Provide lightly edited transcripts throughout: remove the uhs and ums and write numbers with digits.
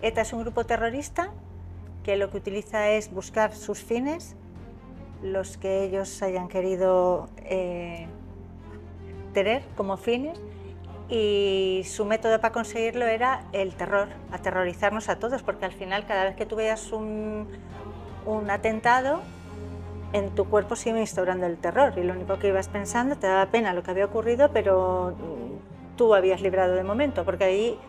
ETA es un grupo terrorista que lo que utiliza es buscar sus fines, los que ellos hayan querido tener como fines, y su método para conseguirlo era el terror, aterrorizarnos a todos, porque al final cada vez que tú veas un atentado, en tu cuerpo se iba instaurando el terror y lo único que ibas pensando, te daba pena lo que había ocurrido, pero tú habías librado de momento, porque ahí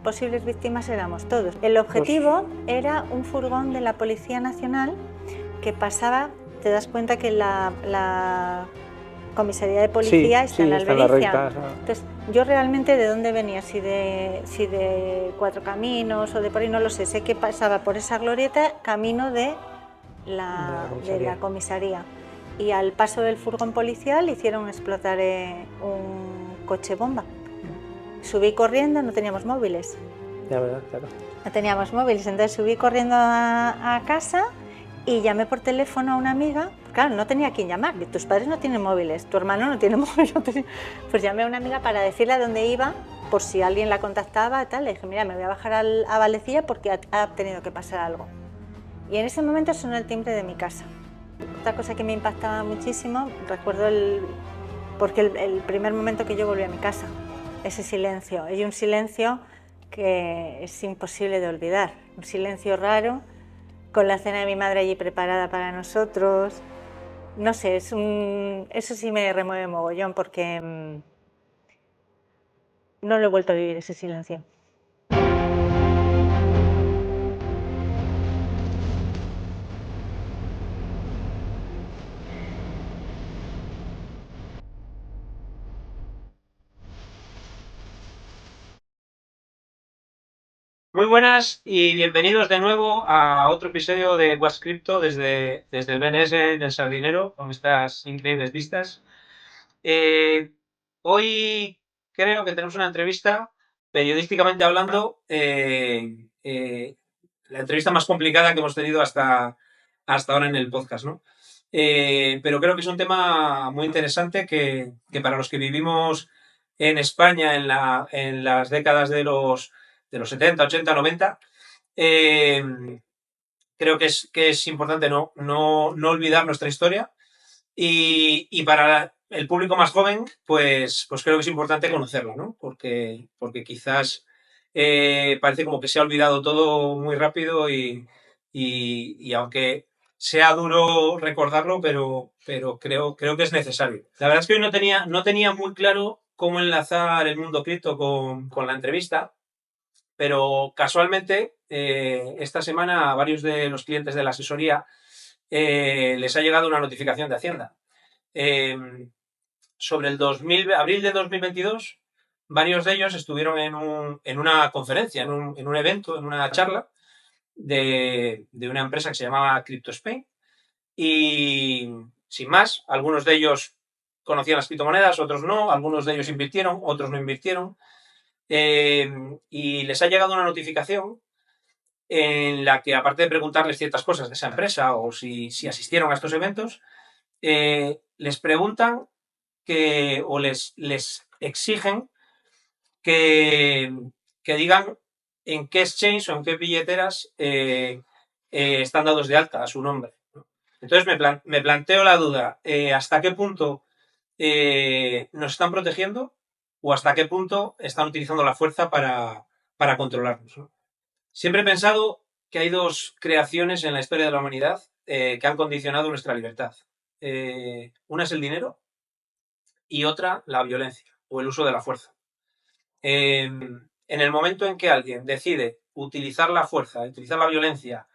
posibles víctimas éramos todos. El objetivo era un furgón de la Policía Nacional que pasaba, te das cuenta que la comisaría de policía está en la Albericia. Entonces, yo realmente de dónde venía, si de Cuatro Caminos o de por ahí, no lo sé. Sé que pasaba por esa glorieta camino de la comisaría. Y al paso del furgón policial hicieron explotar un coche bomba. Subí corriendo, no teníamos móviles. Ya, ¿verdad? Claro. No teníamos móviles, entonces subí corriendo a casa y llamé por teléfono a una amiga. Claro, no tenía a quién llamar, tus padres no tienen móviles, tu hermano no tiene móvil. Pues llamé a una amiga para decirle a dónde iba, por si alguien la contactaba, tal. Le dije, mira, me voy a bajar a Valecilla porque ha tenido que pasar algo. Y en ese momento sonó el timbre de mi casa. Otra cosa que me impactaba muchísimo, recuerdo porque el primer momento que yo volví a mi casa, ese silencio, hay un silencio que es imposible de olvidar, un silencio raro, con la cena de mi madre allí preparada para nosotros. No sé, eso sí me remueve mogollón porque no lo he vuelto a vivir, ese silencio. Muy buenas y bienvenidos de nuevo a otro episodio de What's Crypto desde el BNS del Sardinero, con estas increíbles vistas. Hoy creo que tenemos una entrevista, periodísticamente hablando, la entrevista más complicada que hemos tenido hasta ahora en el podcast, ¿no? Pero creo que es un tema muy interesante que para los que vivimos en España en las décadas de los 70, 80, 90, creo que es importante no olvidar nuestra historia y para el público más joven, pues creo que es importante conocerla, ¿no? Porque quizás parece como que se ha olvidado todo muy rápido y aunque sea duro recordarlo, pero creo que es necesario. La verdad es que hoy no tenía muy claro cómo enlazar el mundo cripto con la entrevista, pero casualmente esta semana a varios de los clientes de la asesoría les ha llegado una notificación de Hacienda. Sobre el abril de 2022, varios de ellos estuvieron en una conferencia, en un evento, en una charla de una empresa que se llamaba Crypto Spain. Y sin más, algunos de ellos conocían las criptomonedas, otros no, algunos de ellos invirtieron, otros no invirtieron. Y les ha llegado una notificación en la que, aparte de preguntarles ciertas cosas de esa empresa o si asistieron a estos eventos, les preguntan o les exigen que digan en qué exchange o en qué billeteras están dados de alta a su nombre. Entonces me planteo la duda, ¿hasta qué punto nos están protegiendo o hasta qué punto están utilizando la fuerza para controlarnos, ¿no? Siempre he pensado que hay dos creaciones en la historia de la humanidad que han condicionado nuestra libertad. Una es el dinero y otra la violencia o el uso de la fuerza. En el momento en que alguien decide utilizar la fuerza, utilizar la violencia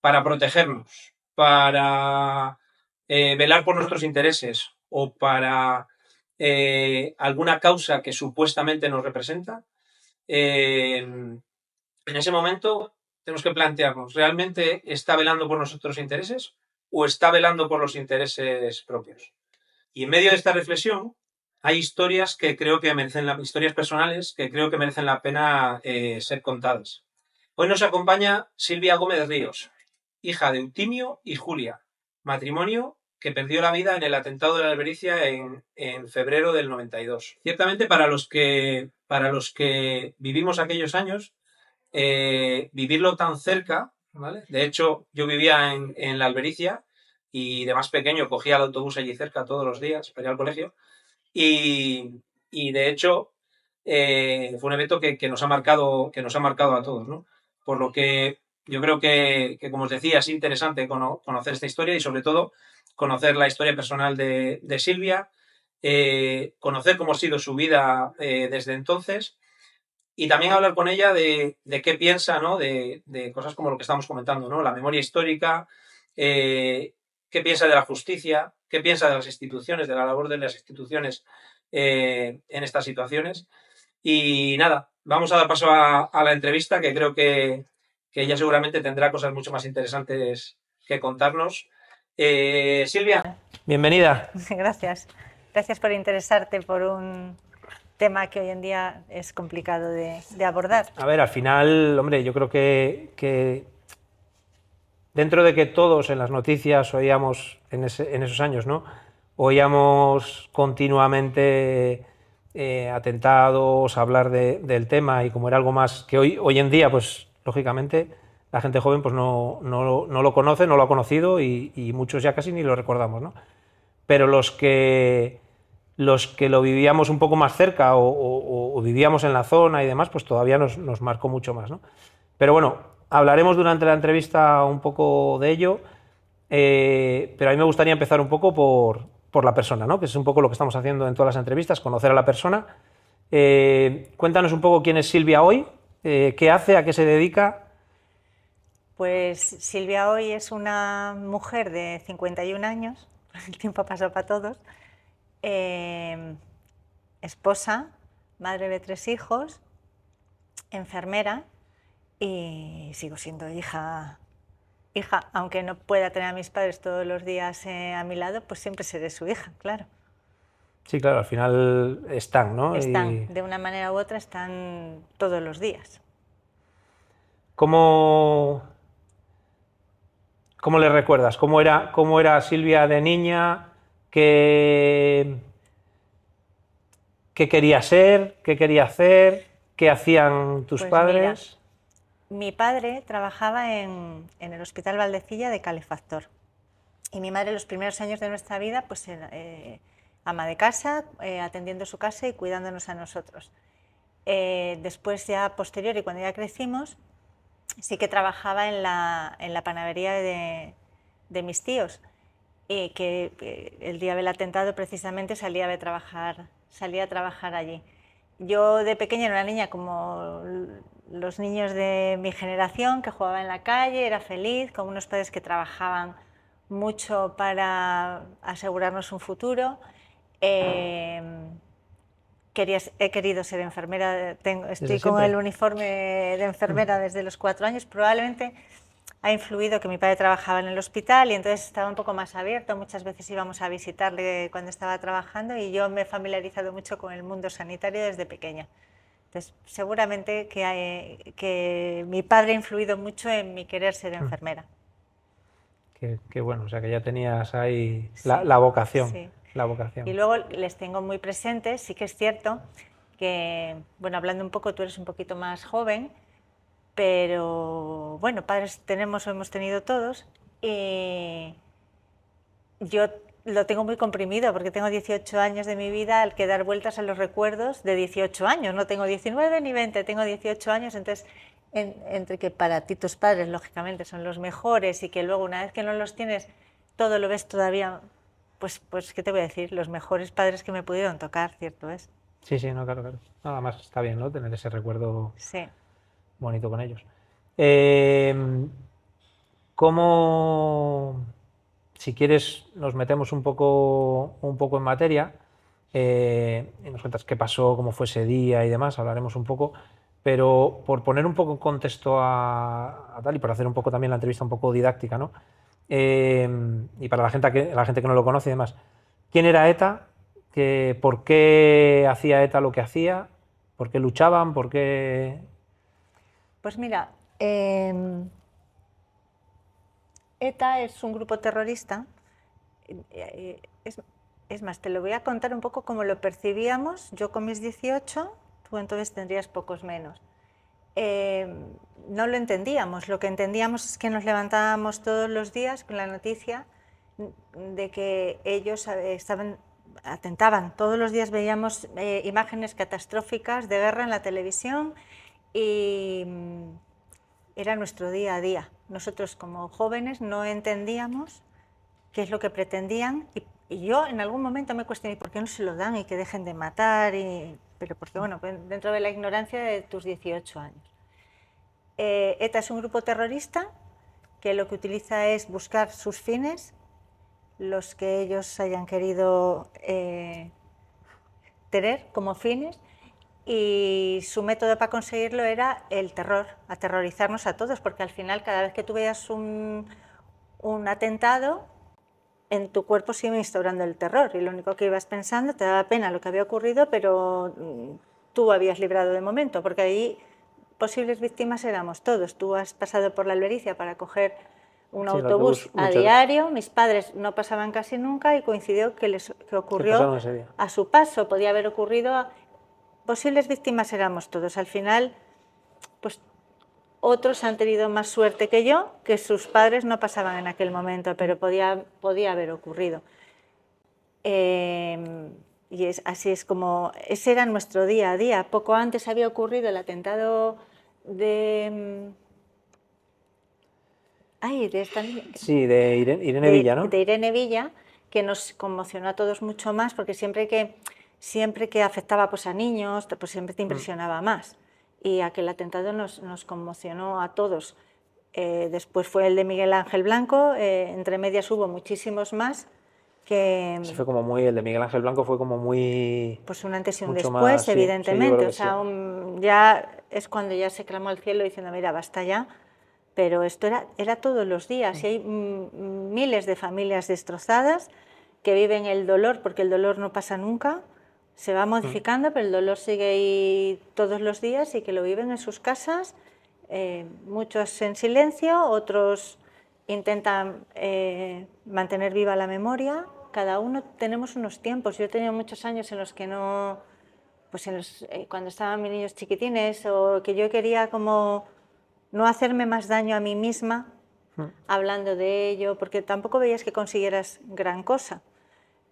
para protegernos, para velar por nuestros intereses o para alguna causa que supuestamente nos representa, en ese momento tenemos que plantearnos, ¿realmente está velando por nuestros intereses o está velando por los intereses propios? Y en medio de esta reflexión hay historias que creo que historias personales que creo que merecen la pena ser contadas. Hoy nos acompaña Silvia Gómez Ríos, hija de Eutimio y Julia, matrimonio que perdió la vida en el atentado de la Albericia en febrero del 92. Ciertamente para los que vivimos aquellos años, vivirlo tan cerca, ¿vale? De hecho, yo vivía en la Albericia y de más pequeño cogía el autobús allí cerca todos los días para ir al colegio y de hecho fue un evento que nos ha marcado a todos, ¿no? Por lo que yo creo que, como os decía, es interesante conocer esta historia y sobre todo conocer la historia personal de Silvia, conocer cómo ha sido su vida desde entonces y también hablar con ella de qué piensa, ¿no? De cosas como lo que estamos comentando, ¿no? La memoria histórica, qué piensa de la justicia, qué piensa de las instituciones, de la labor de las instituciones en estas situaciones. Y nada, vamos a dar paso a la entrevista, que creo que ella seguramente tendrá cosas mucho más interesantes que contarnos. Silvia, bienvenida. Gracias. Gracias por interesarte por un tema que hoy en día es complicado de abordar. A ver, al final, hombre, yo creo que dentro de que todos en las noticias oíamos en esos años, ¿no? Oíamos continuamente atentados, hablar del tema y como era algo más que hoy en día, pues lógicamente la gente joven pues no lo conoce, no lo ha conocido y muchos ya casi ni lo recordamos, ¿no? Pero los que lo vivíamos un poco más cerca o vivíamos en la zona y demás, pues todavía nos marcó mucho más, ¿no? Pero bueno, hablaremos durante la entrevista un poco de ello, pero a mí me gustaría empezar un poco por la persona, ¿no? Que es un poco lo que estamos haciendo en todas las entrevistas, conocer a la persona. Cuéntanos un poco quién es Silvia hoy, qué hace, a qué se dedica. Pues Silvia hoy es una mujer de 51 años, el tiempo ha pasado para todos, esposa, madre de 3 hijos, enfermera y sigo siendo hija, aunque no pueda tener a mis padres todos los días a mi lado, pues siempre seré su hija, claro. Sí, claro, al final están, ¿no? Están, de una manera u otra, están todos los días. ¿Cómo le recuerdas? ¿Cómo era Silvia de niña? ¿Qué quería ser? ¿Qué quería hacer? ¿Qué hacían tus padres? Mira, mi padre trabajaba en el Hospital Valdecilla de calefactor y mi madre los primeros años de nuestra vida pues era ama de casa, atendiendo su casa y cuidándonos a nosotros. Después ya posterior y cuando ya crecimos sí que trabajaba en la panadería de mis tíos y que el día del atentado precisamente salía a trabajar allí. Yo de pequeña era una niña como los niños de mi generación, que jugaba en la calle, era feliz, con unos padres que trabajaban mucho para asegurarnos un futuro. He querido ser enfermera, estoy con el uniforme de enfermera desde los 4 años, probablemente ha influido que mi padre trabajaba en el hospital y entonces estaba un poco más abierto, muchas veces íbamos a visitarle cuando estaba trabajando y yo me he familiarizado mucho con el mundo sanitario desde pequeña. Entonces, seguramente que mi padre ha influido mucho en mi querer ser enfermera. Qué bueno, o sea que ya tenías ahí la vocación. Sí. La vocación. Y luego les tengo muy presentes, sí que es cierto que, bueno, hablando un poco, tú eres un poquito más joven, pero bueno, padres hemos tenido todos y yo lo tengo muy comprimido porque tengo 18 años de mi vida al que dar vueltas a los recuerdos de 18 años, no tengo 19 ni 20, tengo 18 años, entonces entre que para ti tus padres lógicamente son los mejores y que luego una vez que no los tienes todo lo ves todavía, pues ¿qué te voy a decir? Los mejores padres que me pudieron tocar, ¿cierto es? Sí, no, claro. Nada más está bien, ¿no? Tener ese recuerdo bonito con ellos. ¿Cómo, si quieres, nos metemos un poco en materia y nos cuentas qué pasó, cómo fue ese día y demás, hablaremos un poco, pero por poner un poco en contexto a tal y para hacer un poco también la entrevista un poco didáctica, ¿no? Y para la gente que no lo conoce y demás, ¿quién era ETA? ¿Por qué hacía ETA lo que hacía? ¿Por qué luchaban? ¿Por qué...? Pues mira, ETA es un grupo terrorista, es más, te lo voy a contar un poco cómo lo percibíamos, yo con mis 18, tú entonces tendrías pocos menos. no lo entendíamos. Lo que entendíamos es que nos levantábamos todos los días con la noticia de que ellos atentaban. Todos los días veíamos imágenes catastróficas de guerra en la televisión y era nuestro día a día. Nosotros como jóvenes no entendíamos qué es lo que pretendían y yo en algún momento me cuestioné por qué no se lo dan y que dejen de matar, pero porque bueno, dentro de la ignorancia de tus 18 años. ETA es un grupo terrorista que lo que utiliza es buscar sus fines, los que ellos hayan querido tener como fines, y su método para conseguirlo era el terror, aterrorizarnos a todos, porque al final cada vez que tú veías un atentado, en tu cuerpo se iba instaurando el terror y lo único que ibas pensando, te daba pena lo que había ocurrido, pero tú habías librado de momento, porque ahí posibles víctimas éramos todos. Tú has pasado por la Albericia para coger un autobús a diario, mis padres no pasaban casi nunca y coincidió que ocurrió a su paso, podía haber ocurrido, posibles víctimas éramos todos. Al final, pues otros han tenido más suerte que yo, que sus padres no pasaban en aquel momento, pero podía haber ocurrido. Y así es como, ese era nuestro día a día. Poco antes había ocurrido el atentado de esta niña. Sí, de Irene Villa, ¿no? De Irene Villa, que nos conmocionó a todos mucho más, porque siempre que afectaba pues, a niños, pues siempre te impresionaba más. Y aquel atentado nos conmocionó a todos. Después fue el de Miguel Ángel Blanco, entre medias hubo muchísimos más. Ese fue como muy, el de Miguel Ángel Blanco fue como muy... Pues un antes y un después, evidentemente. O sea, ya es cuando ya se clamó al cielo diciendo, mira, basta ya. Pero esto era todos los días y hay miles de familias destrozadas que viven el dolor, porque el dolor no pasa nunca, se va modificando, pero el dolor sigue ahí todos los días y que lo viven en sus casas, muchos en silencio, otros intentan mantener viva la memoria. Cada uno tenemos unos tiempos. Yo he tenido muchos años en los que no, pues cuando estaban mis niños chiquitines, o que yo quería como no hacerme más daño a mí misma hablando de ello, porque tampoco veías que consiguieras gran cosa.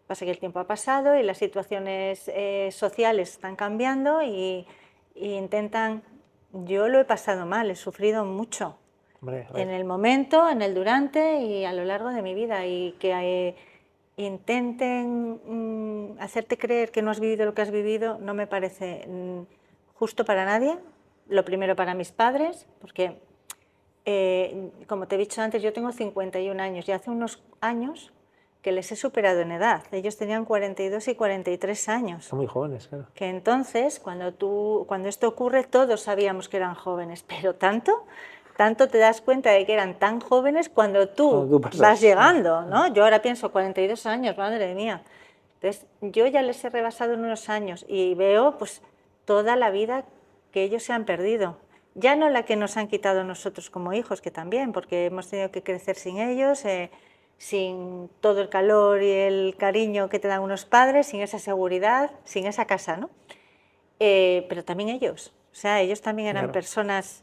Pasa que el tiempo ha pasado y las situaciones sociales están cambiando y intentan... Yo lo he pasado mal, he sufrido mucho. En el momento, en el durante y a lo largo de mi vida, y que intenten hacerte creer que no has vivido lo que has vivido no me parece justo para nadie. Lo primero para mis padres, porque como te he dicho antes, yo tengo 51 años y hace unos años que les he superado en edad. Ellos tenían 42 y 43 años. Son muy jóvenes, claro. Que entonces, cuando esto ocurre, todos sabíamos que eran jóvenes, pero tanto te das cuenta de que eran tan jóvenes cuando tú vas llegando, ¿no? Yo ahora pienso, 42 años, madre mía. Entonces, yo ya les he rebasado en unos años y veo pues toda la vida que ellos se han perdido. Ya no la que nos han quitado nosotros como hijos, que también, porque hemos tenido que crecer sin ellos, sin todo el calor y el cariño que te dan unos padres, sin esa seguridad, sin esa casa, ¿no? Pero también ellos, o sea, ellos también eran personas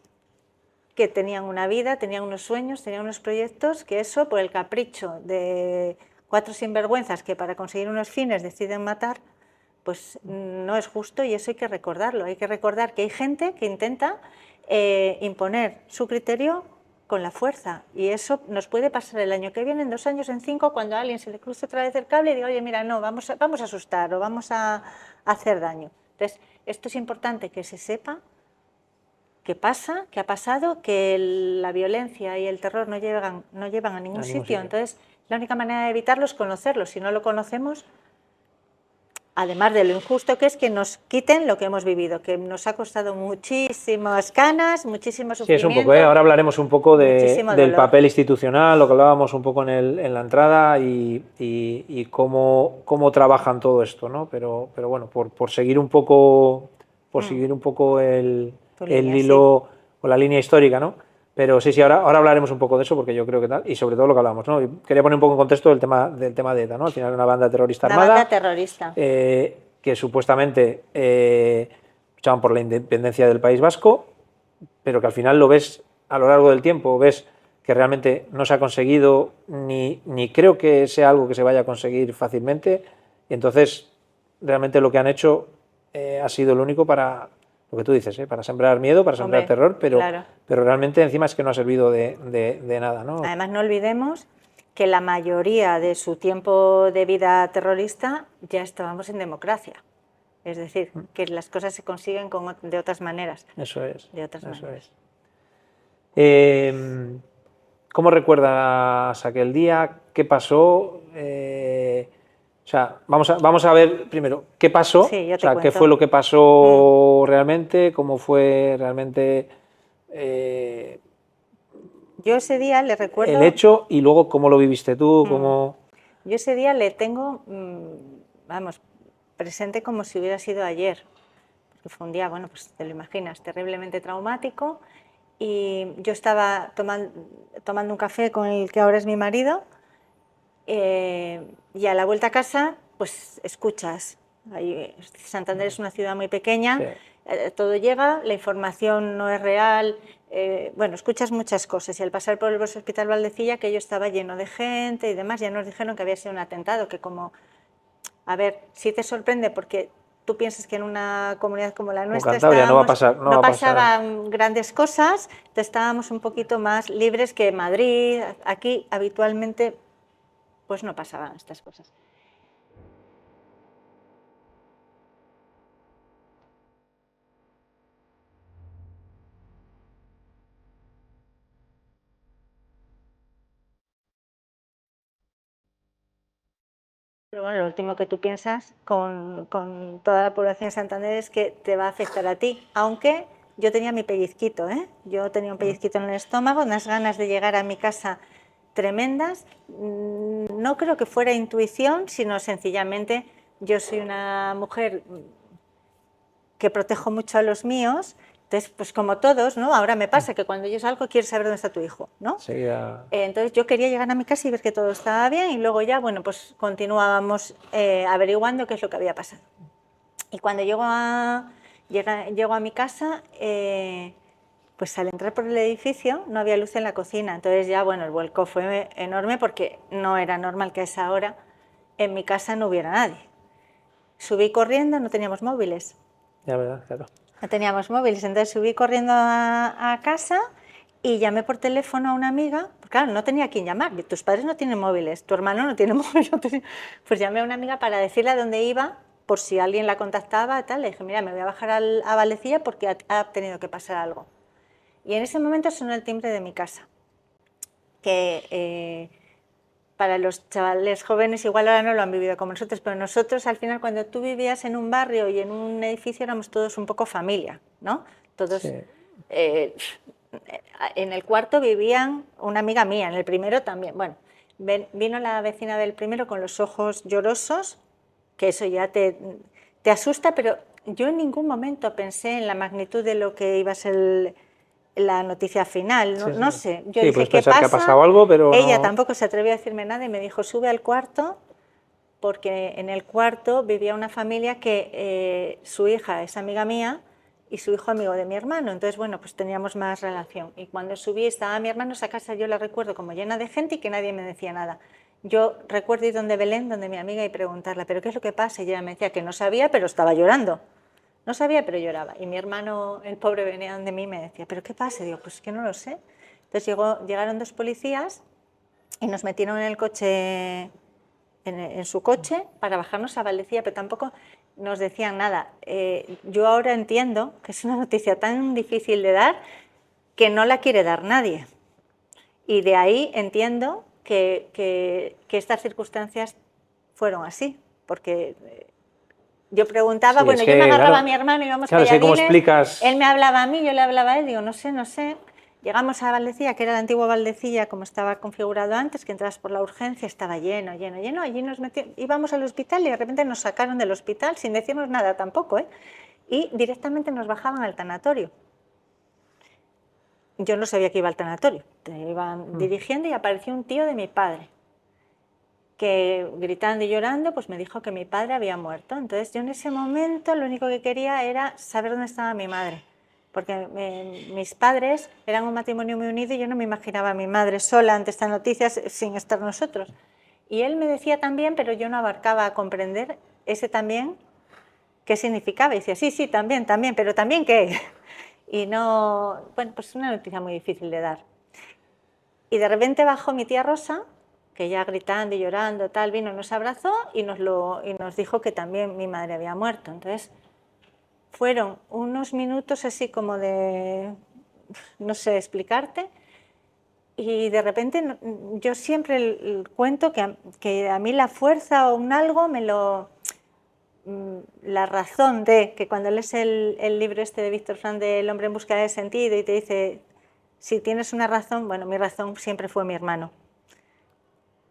que tenían una vida, tenían unos sueños, tenían unos proyectos, que eso, por el capricho de 4 sinvergüenzas que para conseguir unos fines deciden matar, pues no es justo, y eso hay que recordarlo. Hay que recordar que hay gente que intenta imponer su criterio con la fuerza, y eso nos puede pasar el año que viene, en 2 años, en 5, cuando a alguien se le cruce otra vez el cable y diga, oye, mira, no, vamos a asustar o vamos a hacer daño. Entonces, esto es importante que se sepa qué pasa, qué ha pasado, que la violencia y el terror no llevan a ningún sitio. Entonces, la única manera de evitarlo es conocerlo. Si no lo conocemos, además de lo injusto que es que nos quiten lo que hemos vivido, que nos ha costado muchísimas canas, muchísimo sufrimiento. Sí, es un poco, ahora hablaremos un poco del papel institucional, lo que hablábamos un poco en la entrada y cómo trabajan todo esto, ¿no? Pero bueno, por seguir un poco, seguir un poco el hilo o la línea histórica, ¿no? Pero sí, ahora hablaremos un poco de eso, porque yo creo que tal, y sobre todo lo que hablamos, ¿no? Y quería poner un poco en contexto del tema de ETA, ¿no? Al final es una banda terrorista armada. Una banda terrorista. Que supuestamente luchaban por la independencia del País Vasco, pero que al final lo ves a lo largo del tiempo, ves que realmente no se ha conseguido ni creo que sea algo que se vaya a conseguir fácilmente, y entonces realmente lo que han hecho ha sido lo único para, lo que tú dices, para sembrar miedo, para sembrar terror, pero realmente encima es que no ha servido de nada, ¿no? Además, no olvidemos que la mayoría de su tiempo de vida terrorista ya estábamos en democracia. Es decir, que las cosas se consiguen de otras maneras. Eso es. De otras maneras. ¿Cómo recuerdas aquel día? ¿Qué pasó? O sea, vamos a ver primero qué pasó, sí, o sea, qué fue lo que pasó realmente, cómo fue realmente yo ese día le recuerdo el hecho y luego cómo lo viviste tú, cómo... Yo ese día le tengo, vamos, presente como si hubiera sido ayer, porque fue un día, bueno, pues te lo imaginas, terriblemente traumático, y yo estaba tomando un café con el que ahora es mi marido, y a la vuelta a casa, pues escuchas. Santander es una ciudad muy pequeña, sí. Todo llega, la información no es real, bueno, escuchas muchas cosas, y al pasar por el Hospital Valdecilla, aquello estaba lleno de gente y demás, ya nos dijeron que había sido un atentado, que como, a ver, sí te sorprende porque tú piensas que en una comunidad como la nuestra no pasaban grandes cosas, entonces estábamos un poquito más libres que en Madrid. Aquí habitualmente pues no pasaban estas cosas. Pero bueno, lo último que tú piensas con toda la población de Santander es que te va a afectar a ti, aunque yo tenía mi pellizquito, yo tenía un pellizquito en el estómago, unas ganas de llegar a mi casa tremendas. No creo que fuera intuición, sino sencillamente yo soy una mujer que protejo mucho a los míos. Entonces, pues como todos, ¿no? Ahora me pasa que cuando yo salgo quiero saber dónde está tu hijo, ¿no? Sí, entonces yo quería llegar a mi casa y ver que todo estaba bien, y luego ya, bueno, pues continuábamos averiguando qué es lo que había pasado. Y cuando llego a mi casa, pues al entrar por el edificio no había luz en la cocina, entonces ya, bueno, el vuelco fue enorme porque no era normal que a esa hora en mi casa no hubiera nadie. Subí corriendo, no teníamos móviles. Ya, verdad, claro. No teníamos móviles, entonces subí corriendo a casa y llamé por teléfono a una amiga, porque claro, no tenía a quién llamar, tus padres no tienen móviles, tu hermano no tiene móviles, pues llamé a una amiga para decirle a dónde iba, por si alguien la contactaba, tal. Le dije, mira, me voy a bajar a Valdecilla porque ha tenido que pasar algo. Y en ese momento sonó el timbre de mi casa, que para los chavales jóvenes igual ahora no lo han vivido como nosotros, pero nosotros al final cuando tú vivías en un barrio y en un edificio éramos todos un poco familia, ¿no? Todos, sí. En el cuarto vivían una amiga mía, en el primero también. Bueno, vino la vecina del primero con los ojos llorosos, que eso ya te asusta, pero yo en ningún momento pensé en la magnitud de lo que iba a ser la noticia final, no, sí, sí. No sé. Yo dije, pues ¿qué pasa? Que ha pasado algo, pero ella no... tampoco se atrevió a decirme nada y me dijo, sube al cuarto, porque en el cuarto vivía una familia que su hija es amiga mía y su hijo amigo de mi hermano, entonces bueno, pues teníamos más relación. Y cuando subí estaba mi hermano, esa casa yo la recuerdo como llena de gente y que nadie me decía nada. Yo recuerdo ir donde Belén, donde mi amiga, y preguntarle, ¿pero qué es lo que pasa? Y ella me decía que no sabía, pero estaba llorando. No sabía, pero lloraba. Y mi hermano, el pobre, venía donde mí y me decía, ¿pero qué pasa? Y digo, pues que no lo sé. Entonces llegaron dos policías y nos metieron en el coche, en su coche, para bajarnos a Valdecilla, pero tampoco nos decían nada. Yo ahora entiendo que es una noticia tan difícil de dar que no la quiere dar nadie. Y de ahí entiendo que estas circunstancias fueron así, porque... Yo preguntaba, sí, bueno, yo me agarraba claro, a mi hermano y íbamos calladines, él me hablaba a mí, yo le hablaba a él, digo, no sé. Llegamos a Valdecilla, que era la antigua Valdecilla, como estaba configurado antes, que entras por la urgencia, estaba lleno. Allí nos íbamos al hospital y de repente nos sacaron del hospital sin decirnos nada tampoco, y directamente nos bajaban al tanatorio. Yo no sabía que iba al tanatorio, te iban dirigiendo y apareció un tío de mi padre, que gritando y llorando pues me dijo que mi padre había muerto. Entonces yo en ese momento lo único que quería era saber dónde estaba mi madre, porque mis padres eran un matrimonio muy unido y yo no me imaginaba a mi madre sola ante estas noticias sin estar nosotros. Y él me decía también, pero yo no abarcaba a comprender ese también, qué significaba. Y decía, sí, también, pero ¿también qué? Y no, bueno, pues es una noticia muy difícil de dar. Y de repente bajó mi tía Rosa, que ya gritando y llorando, tal, vino, nos abrazó y nos dijo que también mi madre había muerto. Entonces, fueron unos minutos así como de, no sé explicarte, y de repente yo siempre cuento que a mí la fuerza o un algo la razón de que cuando lees el libro este de Víctor Frank de El hombre en busca de sentido y te dice, si tienes una razón, bueno, mi razón siempre fue mi hermano.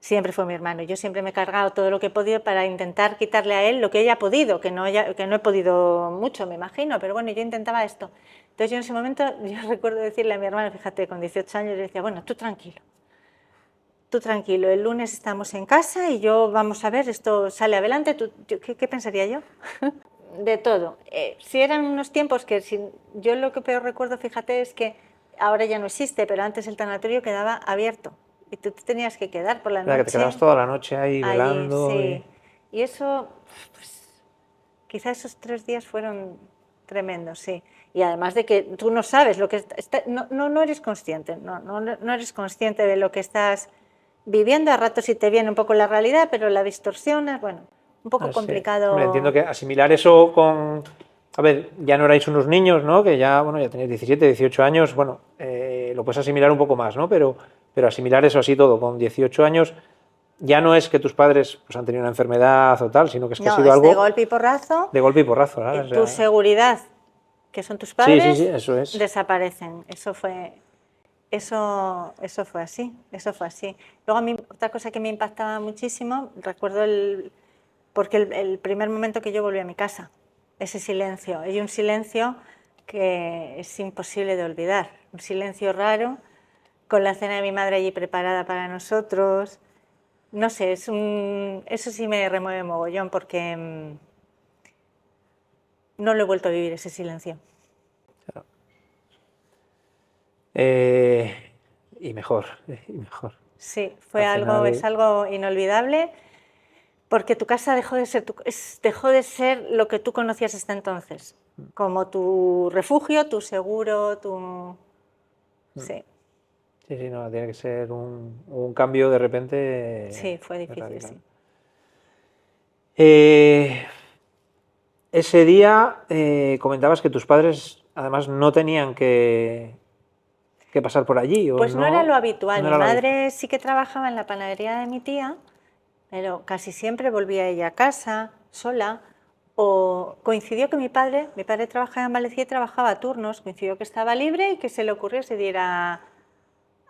Siempre fue mi hermano. Yo siempre me he cargado todo lo que he podido para intentar quitarle a él lo que ella ha podido, que no he podido mucho, me imagino, pero bueno, yo intentaba esto. Entonces yo en ese momento, yo recuerdo decirle a mi hermano, fíjate, con 18 años, le decía, bueno, tú tranquilo, el lunes estamos en casa y yo, vamos a ver, esto sale adelante, ¿qué pensaría yo? De todo. Si eran unos tiempos que, yo lo que peor recuerdo, fíjate, es que ahora ya no existe, pero antes el tanatorio quedaba abierto. Y tú te tenías que quedar por la noche. Que te quedabas toda la noche ahí allí, velando. Sí. Y eso, pues, quizá esos 3 días fueron tremendos, sí. Y además de que tú no sabes lo que... no eres consciente, no eres consciente de lo que estás viviendo. A ratos sí te viene un poco la realidad, pero la distorsión es, bueno, un poco complicado. Hombre, entiendo que asimilar eso con... A ver, ya no erais unos niños, ¿no? Que ya, bueno, ya tenéis 17, 18 años, bueno, lo puedes asimilar un poco más, ¿no? Pero asimilar eso así todo, con 18 años, ya no es que tus padres pues, han tenido una enfermedad o tal, sino que es que ha sido algo... de golpe y porrazo. De golpe y porrazo, ¿verdad? Tu seguridad, que son tus padres, sí, eso es. desaparecen. Eso fue así, Luego a mí, otra cosa que me impactaba muchísimo, recuerdo porque el primer momento que yo volví a mi casa, ese silencio, hay un silencio que es imposible de olvidar, un silencio raro, con la cena de mi madre allí preparada para nosotros. No sé, eso sí me remueve mogollón porque no lo he vuelto a vivir, ese silencio. Claro. Y mejor. Sí, es algo inolvidable, porque tu casa dejó de ser lo que tú conocías hasta entonces, como tu refugio, tu seguro, Sí. Sí, no, tiene que ser un cambio de repente. Sí, fue difícil, sí. Ese día comentabas que tus padres además no tenían que pasar por allí. Pues no era lo habitual. Mi madre sí que trabajaba en la panadería de mi tía, pero casi siempre volvía ella a casa, sola, o coincidió que mi padre trabajaba en Valencia y trabajaba a turnos, coincidió que estaba libre y que se le ocurrió se diera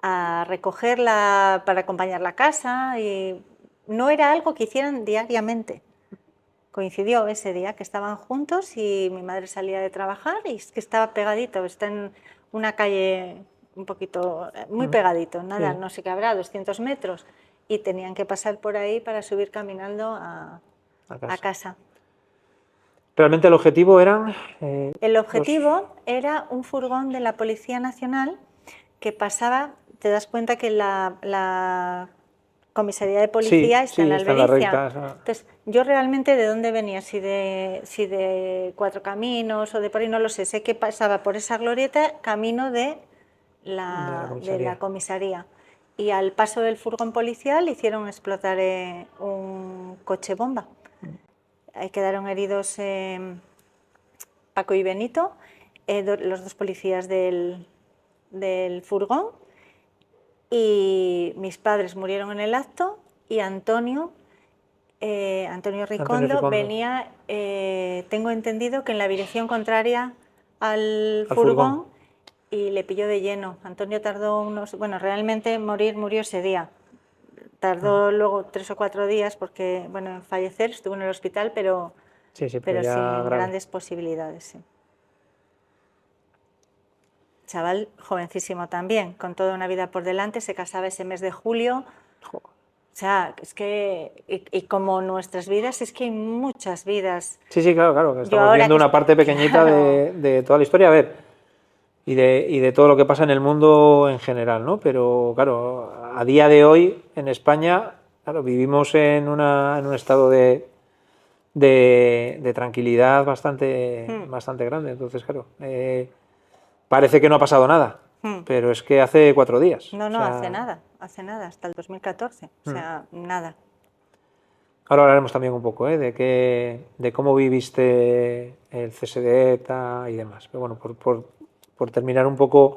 a recogerla para acompañarla a casa, y no era algo que hicieran diariamente. Coincidió ese día que estaban juntos y mi madre salía de trabajar y es que estaba pegadito, está en una calle un poquito, muy pegadito, nada, sí. No sé qué habrá, 200 metros, y tenían que pasar por ahí para subir caminando a casa. ¿Realmente el objetivo era? El objetivo era un furgón de la Policía Nacional que pasaba, te das cuenta que la comisaría de policía está en la Albericia. Entonces, yo realmente de dónde venía, si de Cuatro Caminos o de por ahí, no lo sé que pasaba por esa glorieta camino de la comisaría. Y al paso del furgón policial hicieron explotar un coche bomba. Ahí quedaron heridos Paco y Benito, los 2 policías del furgón, y mis padres murieron en el acto, y Antonio Ricondo venía, tengo entendido que en la dirección contraria al furgón, y le pilló de lleno. Antonio tardó realmente murió ese día. Tardó luego 3 o 4 días porque, en fallecer, estuvo en el hospital, pero sin grandes posibilidades. Sí. Chaval jovencísimo también, con toda una vida por delante, se casaba ese mes de julio. O sea, es que, y como nuestras vidas, es que hay muchas vidas. Sí, claro, que estamos viendo una parte pequeñita de toda la historia. A ver, y de todo lo que pasa en el mundo en general, ¿no? Pero claro, a día de hoy en España, claro, vivimos en un estado de tranquilidad bastante grande. Entonces, claro, parece que no ha pasado nada, pero es que hace 4 días. No, hace nada, hasta el 2014, o sea, nada. Ahora hablaremos también un poco de cómo viviste el cese de ETA y demás. Pero bueno, por terminar un poco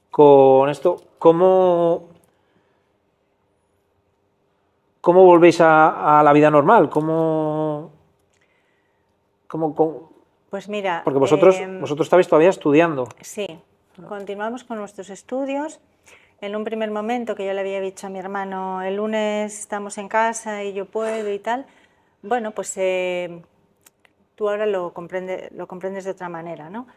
con esto, ¿cómo volvéis a la vida normal? Pues mira... Porque vosotros estabais todavía estudiando. Sí, continuamos con nuestros estudios. En un primer momento, que yo le había dicho a mi hermano, el lunes estamos en casa y yo puedo y tal, bueno, pues tú ahora lo comprendes de otra manera, ¿no?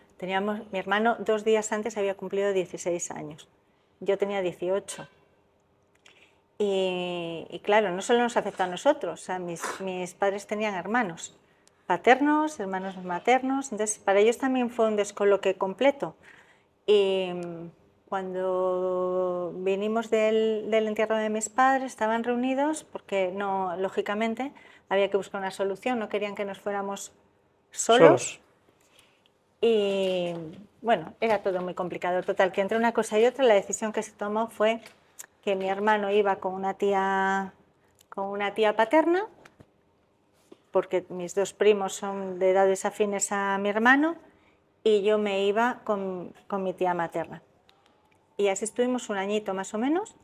Mi hermano 2 días antes había cumplido 16 años, yo tenía 18. Y claro, no solo nos afectó a nosotros, o sea, mis padres tenían hermanos paternos, hermanos maternos, entonces para ellos también fue un descoloque completo. Y cuando vinimos del entierro de mis padres, estaban reunidos porque no, lógicamente había que buscar una solución, no querían que nos fuéramos solos. Y bueno, era todo muy complicado. Total, que entre una cosa y otra la decisión que se tomó fue que mi hermano iba con una tía paterna, porque mis 2 primos son de edades afines a mi hermano, y yo me iba con mi tía materna. Y así estuvimos un añito más o menos.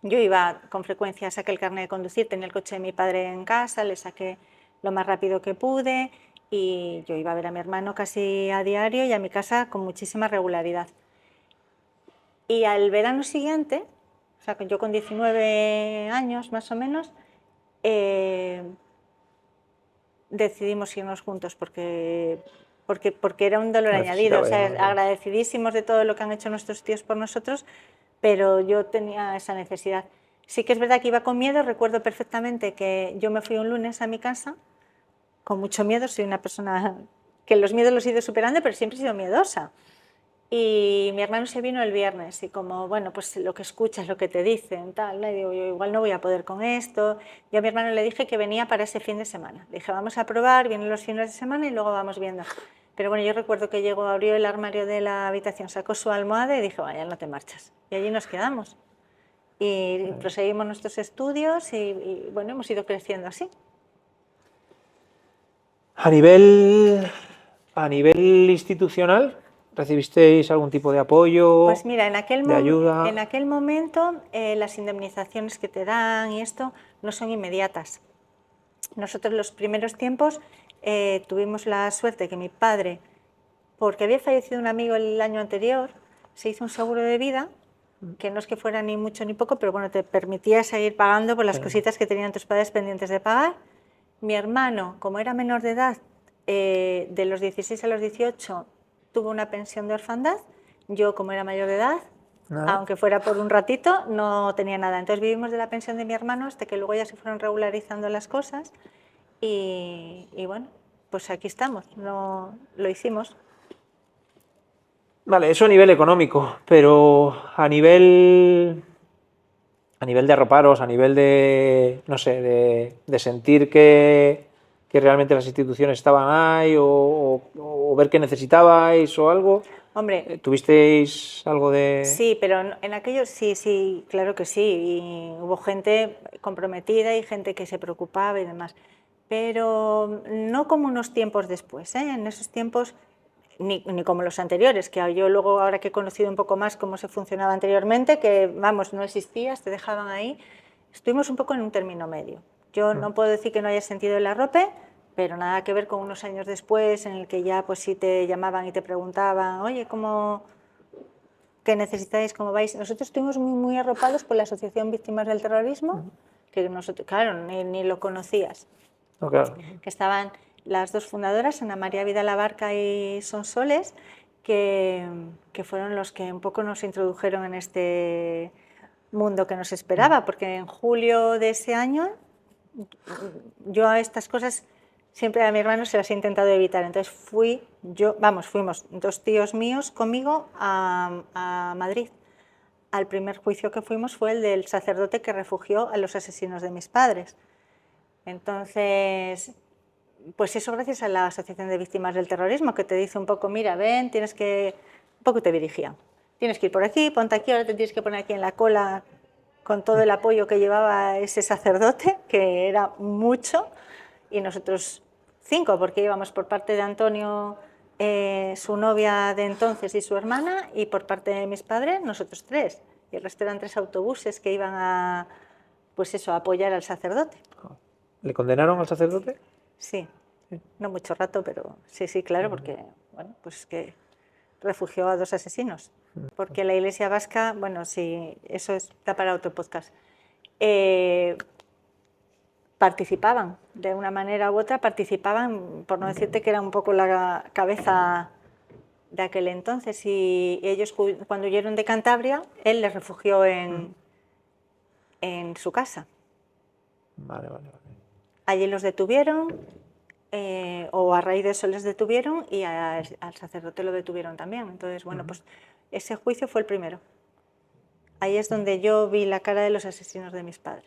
Yo iba con frecuencia, saqué el carnet de conducir, tenía el coche de mi padre en casa, le saqué lo más rápido que pude y yo iba a ver a mi hermano casi a diario y a mi casa con muchísima regularidad. Y al verano siguiente, o sea, yo con 19 años más o menos, decidimos irnos juntos porque era un dolor añadido, o sea, agradecidísimos de todo lo que han hecho nuestros tíos por nosotros, pero yo tenía esa necesidad. Sí que es verdad que iba con miedo, recuerdo perfectamente que yo me fui un lunes a mi casa, con mucho miedo, soy una persona que los miedos los he ido superando, pero siempre he sido miedosa. Y mi hermano se vino el viernes y como, bueno, pues lo que escuchas, lo que te dicen, tal, le digo, yo igual no voy a poder con esto. Yo a mi hermano le dije que venía para ese fin de semana. Le dije, vamos a probar, vienen los fines de semana y luego vamos viendo. Pero bueno, yo recuerdo que llegó, abrió el armario de la habitación, sacó su almohada y dijo, vaya, no te marchas. Y allí nos quedamos. Y proseguimos nuestros estudios y bueno, hemos ido creciendo así. A nivel institucional, ¿recibisteis algún tipo de apoyo? Pues mira, de ayuda? En aquel momento las indemnizaciones que te dan y esto no son inmediatas. Nosotros los primeros tiempos tuvimos la suerte que mi padre, porque había fallecido un amigo el año anterior, se hizo un seguro de vida, que no es que fuera ni mucho ni poco, pero bueno, te permitía seguir pagando por las cositas que tenían tus padres pendientes de pagar. Mi hermano, como era menor de edad, de los 16 a los 18, tuvo una pensión de orfandad. Yo, como era mayor de edad, aunque fuera por un ratito, no tenía nada. Entonces vivimos de la pensión de mi hermano hasta que luego ya se fueron regularizando las cosas y bueno, pues aquí estamos, lo hicimos. Vale, eso a nivel económico, pero a nivel de arroparos, a nivel de, no sé, de sentir que realmente las instituciones estaban ahí o ver que necesitabais o algo. Hombre, ¿tuvisteis algo de...? Sí, pero en aquellos sí, claro que sí, y hubo gente comprometida y gente que se preocupaba y demás, pero no como unos tiempos después, ¿eh? En esos tiempos, ni como los anteriores, que yo luego, ahora que he conocido un poco más cómo se funcionaba anteriormente, que vamos, no existías, te dejaban ahí, estuvimos un poco en un término medio. Yo no puedo decir que no haya sentido el arrope, pero nada que ver con unos años después en el que ya pues sí te llamaban y te preguntaban, oye, ¿qué necesitáis? ¿Cómo vais? Nosotros estuvimos muy arropados por la Asociación Víctimas del Terrorismo, que nosotros, claro, ni lo conocías. No, claro. Que estaban las 2 fundadoras, Ana María Vidal Abarca y Sonsoles, que fueron los que un poco nos introdujeron en este mundo que nos esperaba, porque en julio de ese año yo a estas cosas siempre a mi hermano se las he intentado evitar. Entonces fuimos 2 tíos míos conmigo a Madrid. Al primer juicio que fuimos fue el del sacerdote que refugió a los asesinos de mis padres. Entonces, pues eso gracias a la Asociación de Víctimas del Terrorismo, que te dice un poco, mira, ven, tienes que... Un poco te dirigía. Tienes que ir por aquí, ponte aquí, ahora te tienes que poner aquí en la cola con todo el apoyo que llevaba ese sacerdote, que era mucho, y nosotros 5, porque íbamos por parte de Antonio, su novia de entonces y su hermana, y por parte de mis padres, nosotros 3. Y el resto eran 3 autobuses que iban a, pues eso, a apoyar al sacerdote. ¿Le condenaron al sacerdote? Sí, no mucho rato, pero sí, claro, porque, bueno, pues que refugió a 2 asesinos. Porque la Iglesia vasca, bueno, sí, eso está para otro podcast, participaban, de una manera u otra participaban, por no decirte que era un poco la cabeza de aquel entonces, y ellos cuando huyeron de Cantabria, él les refugió en su casa. Vale. Allí los detuvieron, o a raíz de eso les detuvieron, y al sacerdote lo detuvieron también. Entonces, bueno, pues ese juicio fue el primero. Ahí es donde yo vi la cara de los asesinos de mis padres.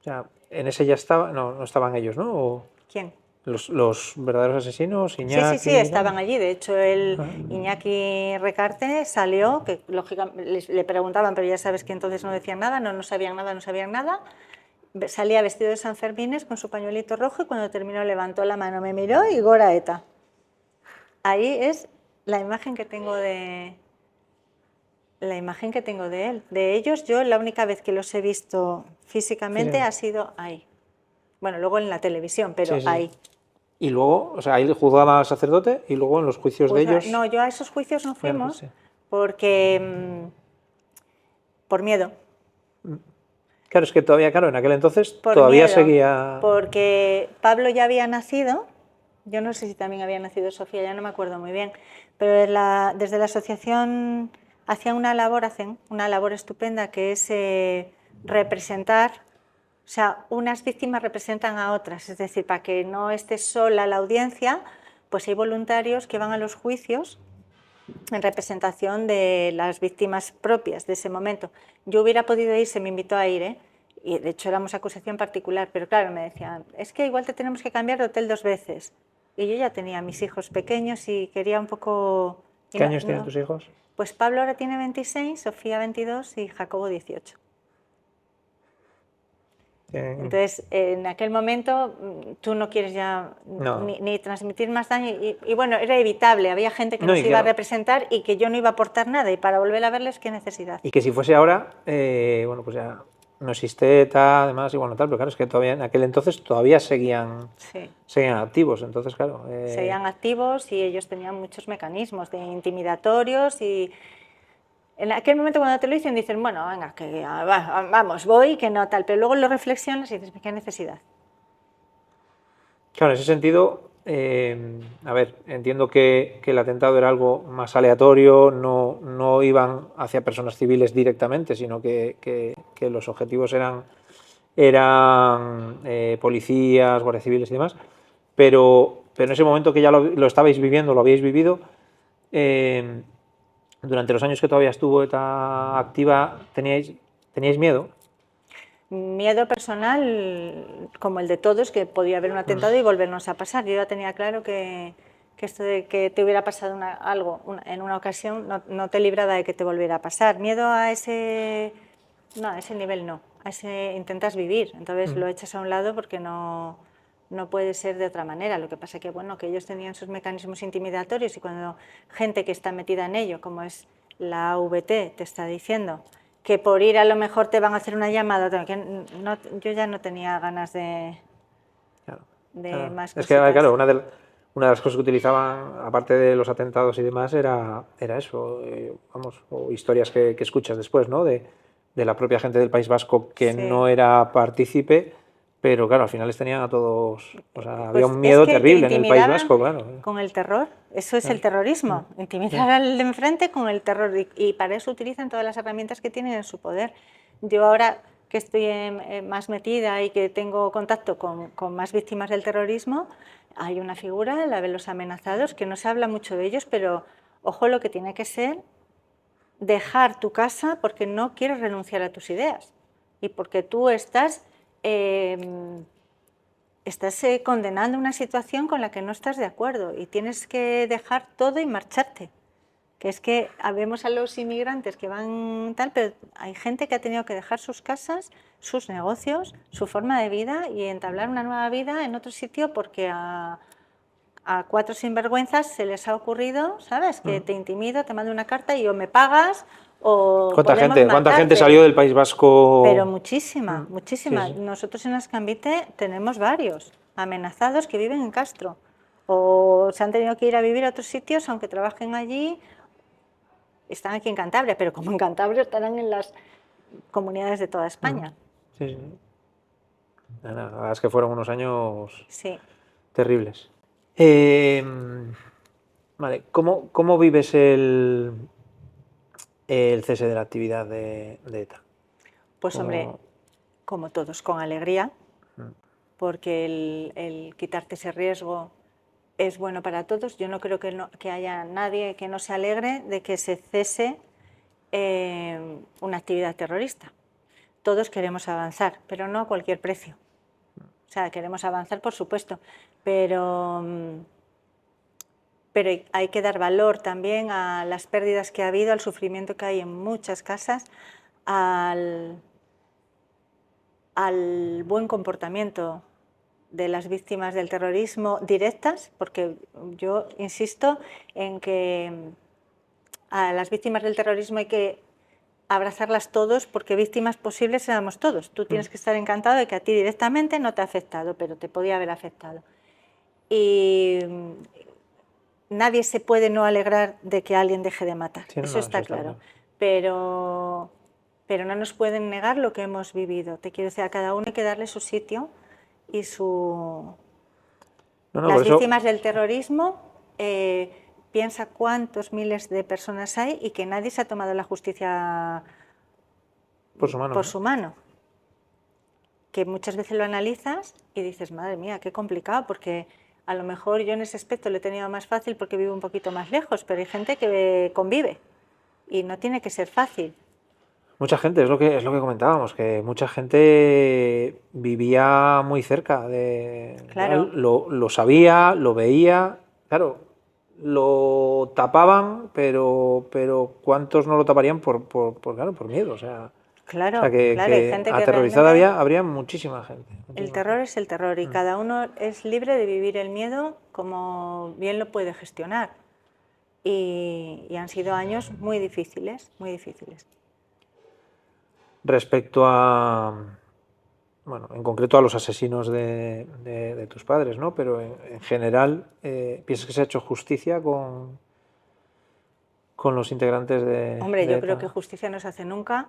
O sea, en ese ya estaba, no estaban ellos, ¿no? ¿O ¿Quién? los verdaderos asesinos, Iñaki... Sí, estaban allí. De hecho, Iñaki Recarte salió, que lógicamente le preguntaban, pero ya sabes que entonces no decían nada, no sabían nada. Salía vestido de San Fermines con su pañuelito rojo, y cuando terminó levantó la mano, me miró y Gora Eta. Ahí es la imagen que tengo de él. De ellos, yo la única vez que los he visto físicamente ha sido ahí. Bueno, luego en la televisión, pero ahí. Y luego, o sea, ahí le juzgaban al sacerdote, y luego en los juicios de ellos... No, yo a esos juicios no fuimos porque... por miedo. Claro, es que todavía, en aquel entonces todavía seguía... Porque Pablo ya había nacido, yo no sé si también había nacido Sofía, ya no me acuerdo muy bien, pero desde la asociación hacen una labor estupenda, que es representar, o sea, unas víctimas representan a otras, es decir, para que no esté sola la audiencia, pues hay voluntarios que van a los juicios en representación de las víctimas propias de ese momento. Yo hubiera podido ir, se me invitó a ir, y de hecho éramos acusación particular, pero claro, me decían, es que igual te tenemos que cambiar de hotel 2 veces. Y yo ya tenía a mis hijos pequeños y quería un poco... ¿Qué años tienen tus hijos? Pues Pablo ahora tiene 26, Sofía 22 y Jacobo 18. Entonces, en aquel momento tú no quieres ya ni transmitir más daño, y bueno, era evitable, había gente que nos iba a representar y que yo no iba a aportar nada, y para volver a verles, ¿qué necesidad? Y que si fuese ahora, bueno, pues ya no existe ETA, además, y bueno, tal, pero claro, es que todavía en aquel entonces todavía seguían activos, entonces claro... Seguían activos, y ellos tenían muchos mecanismos de intimidatorios, y... En aquel momento cuando te lo dicen, dicen, bueno, venga, que vamos, voy, que no tal, pero luego lo reflexionas y dices, ¿qué necesidad? Claro, en ese sentido, a ver, entiendo que el atentado era algo más aleatorio, no iban hacia personas civiles directamente, sino que los objetivos eran policías, guardias civiles y demás, pero en ese momento que ya lo estabais viviendo, lo habíais vivido, durante los años que todavía estuvo ETA activa, ¿teníais miedo? Miedo personal, como el de todos, que podía haber un atentado y volvernos a pasar. Yo ya tenía claro que esto de que te hubiera pasado algo en una ocasión no te libraba de que te volviera a pasar. Miedo a ese nivel no, intentas vivir, entonces lo echas a un lado porque no puede ser de otra manera. Lo que pasa es que, bueno, que ellos tenían sus mecanismos intimidatorios, y cuando gente que está metida en ello, como es la AVT, te está diciendo que por ir a lo mejor te van a hacer una llamada, yo ya no tenía ganas de más cosas. Es que, claro, una de las cosas que utilizaban, aparte de los atentados y demás, era eso, o historias que escuchas después, ¿no? De la propia gente del País Vasco que no era partícipe, pero claro, al final les tenían a todos, o sea, había un miedo terrible en el País Vasco, claro. Con el terror, eso es el terrorismo, intimidar al de enfrente con el terror, y para eso utilizan todas las herramientas que tienen en su poder. Yo ahora que estoy más metida y que tengo contacto con más víctimas del terrorismo, hay una figura, la de los amenazados, que no se habla mucho de ellos, pero ojo lo que tiene que ser dejar tu casa porque no quieres renunciar a tus ideas y porque tú estás condenando una situación con la que no estás de acuerdo y tienes que dejar todo y marcharte. Que es que vemos a los inmigrantes que van tal, pero hay gente que ha tenido que dejar sus casas, sus negocios, su forma de vida y entablar una nueva vida en otro sitio porque a 4 sinvergüenzas se les ha ocurrido, ¿sabes? Que te intimido, te mando una carta y o me pagas o ¿Cuánta gente salió del País Vasco? Pero muchísima, muchísima. Sí, sí. Nosotros en Azcambite tenemos varios amenazados que viven en Castro o se han tenido que ir a vivir a otros sitios aunque trabajen allí. Están aquí en Cantabria, pero como en Cantabria estarán en las comunidades de toda España. Sí, sí. La verdad es que fueron unos años terribles. Vale, ¿cómo vives el cese de la actividad de ETA? Pues hombre, como todos, con alegría, porque el quitarte ese riesgo es bueno para todos. Yo no creo que haya nadie que no se alegre de que se cese una actividad terrorista. Todos queremos avanzar, pero no a cualquier precio. O sea, queremos avanzar, por supuesto, pero hay que dar valor también a las pérdidas que ha habido, al sufrimiento que hay en muchas casas, al buen comportamiento de las víctimas del terrorismo directas, porque yo insisto en que a las víctimas del terrorismo hay que abrazarlas todos porque víctimas posibles éramos todos. Tú tienes que estar encantado de que a ti directamente no te ha afectado, pero te podía haber afectado. Y nadie se puede no alegrar de que alguien deje de matar, eso está claro. Pero no nos pueden negar lo que hemos vivido. Te quiero decir, a cada uno hay que darle su sitio y las víctimas del terrorismo, piensa cuántos miles de personas hay y que nadie se ha tomado la justicia por su mano. Que muchas veces lo analizas y dices, madre mía, qué complicado, porque a lo mejor yo en ese aspecto lo he tenido más fácil porque vivo un poquito más lejos, pero hay gente que convive y no tiene que ser fácil. Mucha gente, es lo que comentábamos, que mucha gente vivía muy cerca Claro. Lo sabía, lo veía, claro, lo tapaban, pero ¿cuántos no lo taparían por miedo? O sea, claro, hay gente aterrorizada habría muchísima gente. El terror es el terror y cada uno es libre de vivir el miedo como bien lo puede gestionar. Y han sido años muy difíciles, muy difíciles. Respecto a, bueno, en concreto a los asesinos de tus padres, ¿no? Pero en general, ¿piensas que se ha hecho justicia con los integrantes de Hombre, yo ETA? creo que justicia no se hace nunca.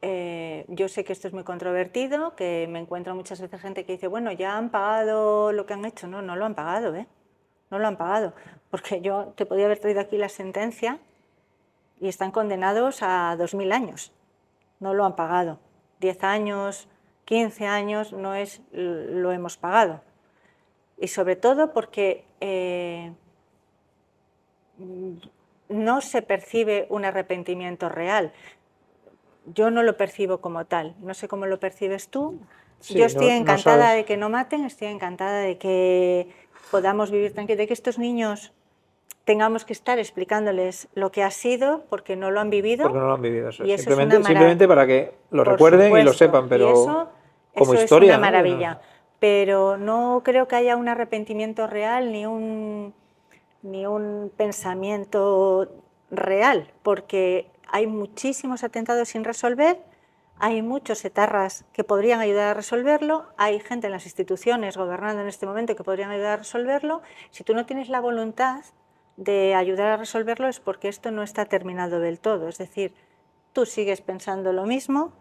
Yo sé que esto es muy controvertido, que me encuentro muchas veces gente que dice, bueno, ya han pagado lo que han hecho. No, no lo han pagado, ¿eh? No lo han pagado. Porque yo te podía haber traído aquí la sentencia y están condenados a 2000 años. No lo han pagado. 10 años, 15 años, no es lo hemos pagado. Y sobre todo porque no se percibe un arrepentimiento real. Yo no lo percibo como tal. No sé cómo lo percibes tú. Sí, yo estoy encantada de que no maten, estoy encantada de que podamos vivir tranquilos, de que estos niños tengamos que estar explicándoles lo que ha sido porque no lo han vivido. Porque no lo han vivido, eso. Y eso simplemente para que lo recuerden y lo sepan, pero como historia. Es una maravilla. Pero no creo que haya un arrepentimiento real ni un pensamiento real, porque hay muchísimos atentados sin resolver, hay muchos etarras que podrían ayudar a resolverlo, hay gente en las instituciones gobernando en este momento que podrían ayudar a resolverlo. Si tú no tienes la voluntad de ayudar a resolverlo es porque esto no está terminado del todo, es decir, tú sigues pensando lo mismo,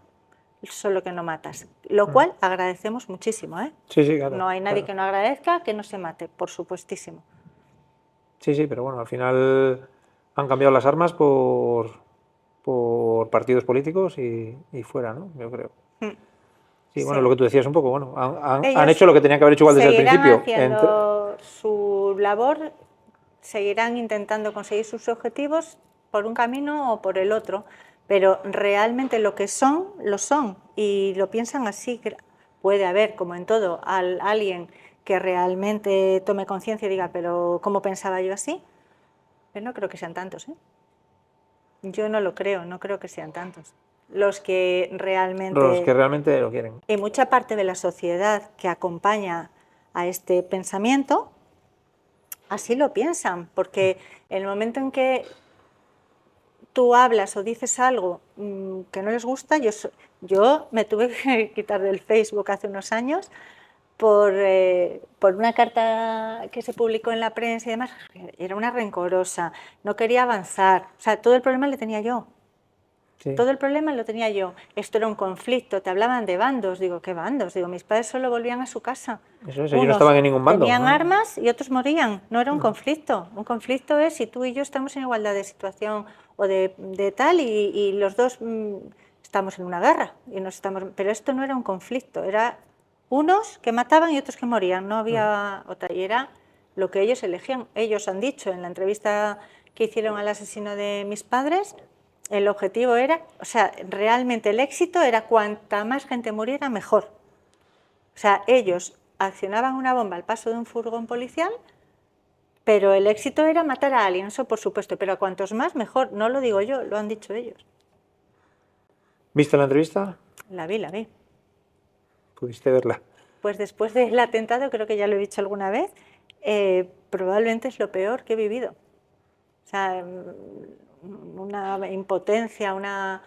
solo que no matas, lo cual agradecemos muchísimo, ¿eh? Sí, claro. No hay nadie que no agradezca que no se mate, por supuestísimo. Sí, pero bueno, al final han cambiado las armas por partidos políticos y fuera, ¿no? Yo creo. Sí, bueno, Sí. lo que tú decías un poco, bueno, han hecho lo que tenían que haber hecho igual desde el principio. Seguirán haciendo su labor, seguirán intentando conseguir sus objetivos por un camino o por el otro, pero realmente lo que son, lo son, y lo piensan así. Puede haber, como en todo, alguien que realmente tome conciencia y diga, pero ¿cómo pensaba yo así? Pero no creo que sean tantos, ¿eh? Yo no lo creo, no creo que sean tantos. Los que realmente lo quieren. Y mucha parte de la sociedad que acompaña a este pensamiento así lo piensan, porque en el momento en que tú hablas o dices algo que no les gusta, yo me tuve que quitar del Facebook hace unos años por una carta que se publicó en la prensa y demás. Era una rencorosa, no quería avanzar, o sea, todo el problema le tenía yo. Sí. Todo el problema lo tenía yo. Esto era un conflicto, te hablaban de bandos. Digo, ¿qué bandos? Digo, mis padres solo volvían a su casa. Eso es, ellos no estaban en ningún bando. Tenían armas y otros morían. No era un conflicto. Un conflicto es si tú y yo estamos en igualdad de situación o de tal y los dos estamos en una guerra. Pero esto no era un conflicto, era unos que mataban y otros que morían. No había otra. Y era lo que ellos elegían. Ellos han dicho en la entrevista que hicieron al asesino de mis padres, el objetivo era, o sea, realmente el éxito era cuanta más gente muriera, mejor. O sea, ellos accionaban una bomba al paso de un furgón policial, pero el éxito era matar a alguien, eso por supuesto, pero a cuantos más, mejor. No lo digo yo, lo han dicho ellos. ¿Viste la entrevista? La vi. ¿Pudiste verla? Pues después del atentado, creo que ya lo he dicho alguna vez, probablemente es lo peor que he vivido. O sea, una impotencia, una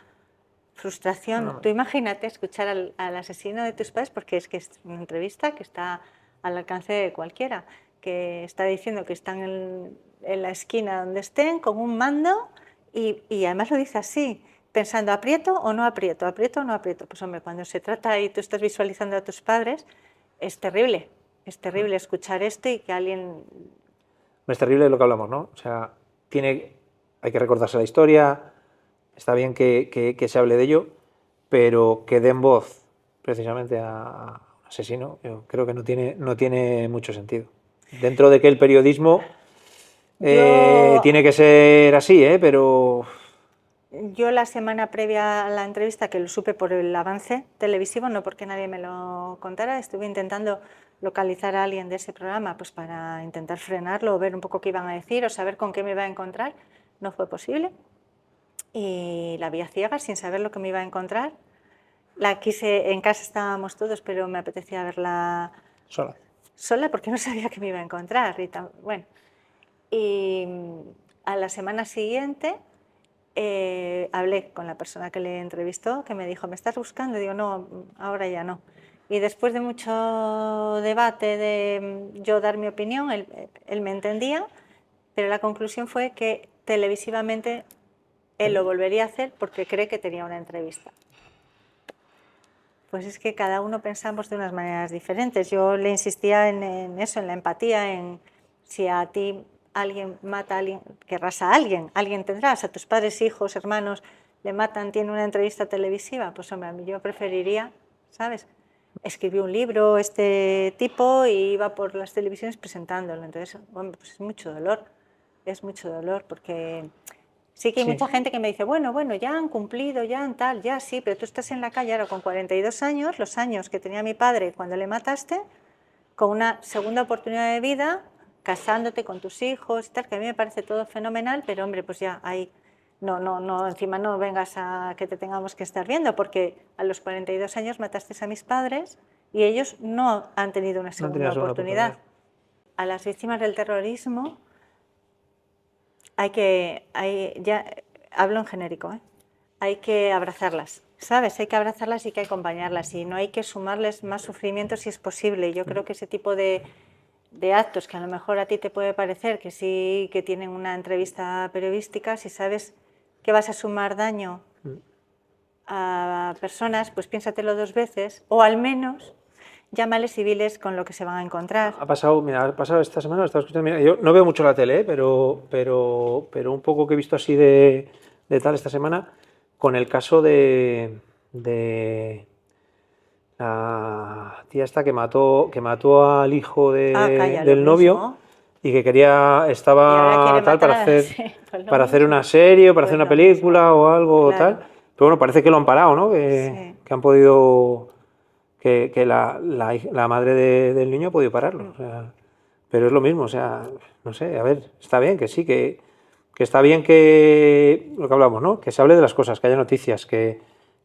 frustración. No. Tú imagínate escuchar al asesino de tus padres, porque es que es una entrevista que está al alcance de cualquiera, que está diciendo que están en la esquina donde estén con un mando y además lo dice así, pensando, ¿aprieto o no aprieto? ¿Aprieto o no aprieto? Pues hombre, cuando se trata y tú estás visualizando a tus padres, es terrible escuchar esto y que alguien... Es terrible lo que hablamos, ¿no? O sea, hay que recordarse la historia, está bien que se hable de ello, pero que den voz precisamente a un asesino, yo creo que no tiene mucho sentido. Dentro de que el periodismo tiene que ser así, pero... Yo la semana previa a la entrevista, que lo supe por el avance televisivo, no porque nadie me lo contara, estuve intentando localizar a alguien de ese programa pues para intentar frenarlo o ver un poco qué iban a decir o saber con qué me iba a encontrar. No fue posible y la vi a ciegas sin saber lo que me iba a encontrar. La quise, en casa estábamos todos, pero me apetecía verla sola porque no sabía qué me iba a encontrar. Y a la semana siguiente hablé con la persona que le entrevistó, que me dijo, ¿me estás buscando? Y digo, no, ahora ya no. Y después de mucho debate de yo dar mi opinión, él me entendía, pero la conclusión fue que televisivamente él lo volvería a hacer porque cree que tenía una entrevista. Pues es que cada uno pensamos de unas maneras diferentes. Yo le insistía en eso, en la empatía, en si a ti alguien mata a alguien, querrás a alguien tendrás, a tus padres, hijos, hermanos, le matan, tiene una entrevista televisiva, pues hombre, yo preferiría, ¿sabes? Escribió un libro este tipo y iba por las televisiones presentándolo, entonces, hombre, pues es mucho dolor, porque sí que hay mucha gente que me dice, bueno, ya han cumplido, ya han tal, ya sí, pero tú estás en la calle ahora con 42 años, los años que tenía mi padre cuando le mataste, con una segunda oportunidad de vida, casándote con tus hijos y tal, que a mí me parece todo fenomenal, pero hombre, pues ya ahí no, encima no vengas a que te tengamos que estar viendo, porque a los 42 años mataste a mis padres y ellos no han tenido una segunda oportunidad. A las víctimas del terrorismo ya hablo en genérico, hay que abrazarlas, ¿sabes? Hay que abrazarlas y hay que acompañarlas y no hay que sumarles más sufrimiento si es posible. Yo creo que ese tipo de actos que a lo mejor a ti te puede parecer que sí que tienen una entrevista periodística, si sabes que vas a sumar daño a personas, pues piénsatelo 2 veces o al menos llámales civiles con lo que se van a encontrar. Ha pasado esta semana, yo no veo mucho la tele, pero un poco que he visto así de tal esta semana, con el caso de la tía esta que mató al hijo del novio y que estaba tal para hacer una serie, para hacer una película o algo tal. Pero bueno, parece que lo han parado, ¿no? Que han podido, que la madre del niño ha podido pararlo. O sea, pero es lo mismo, o sea, no sé, a ver, está bien que sí, que está bien que lo que hablamos, ¿no? Que se hable de las cosas, que haya noticias, que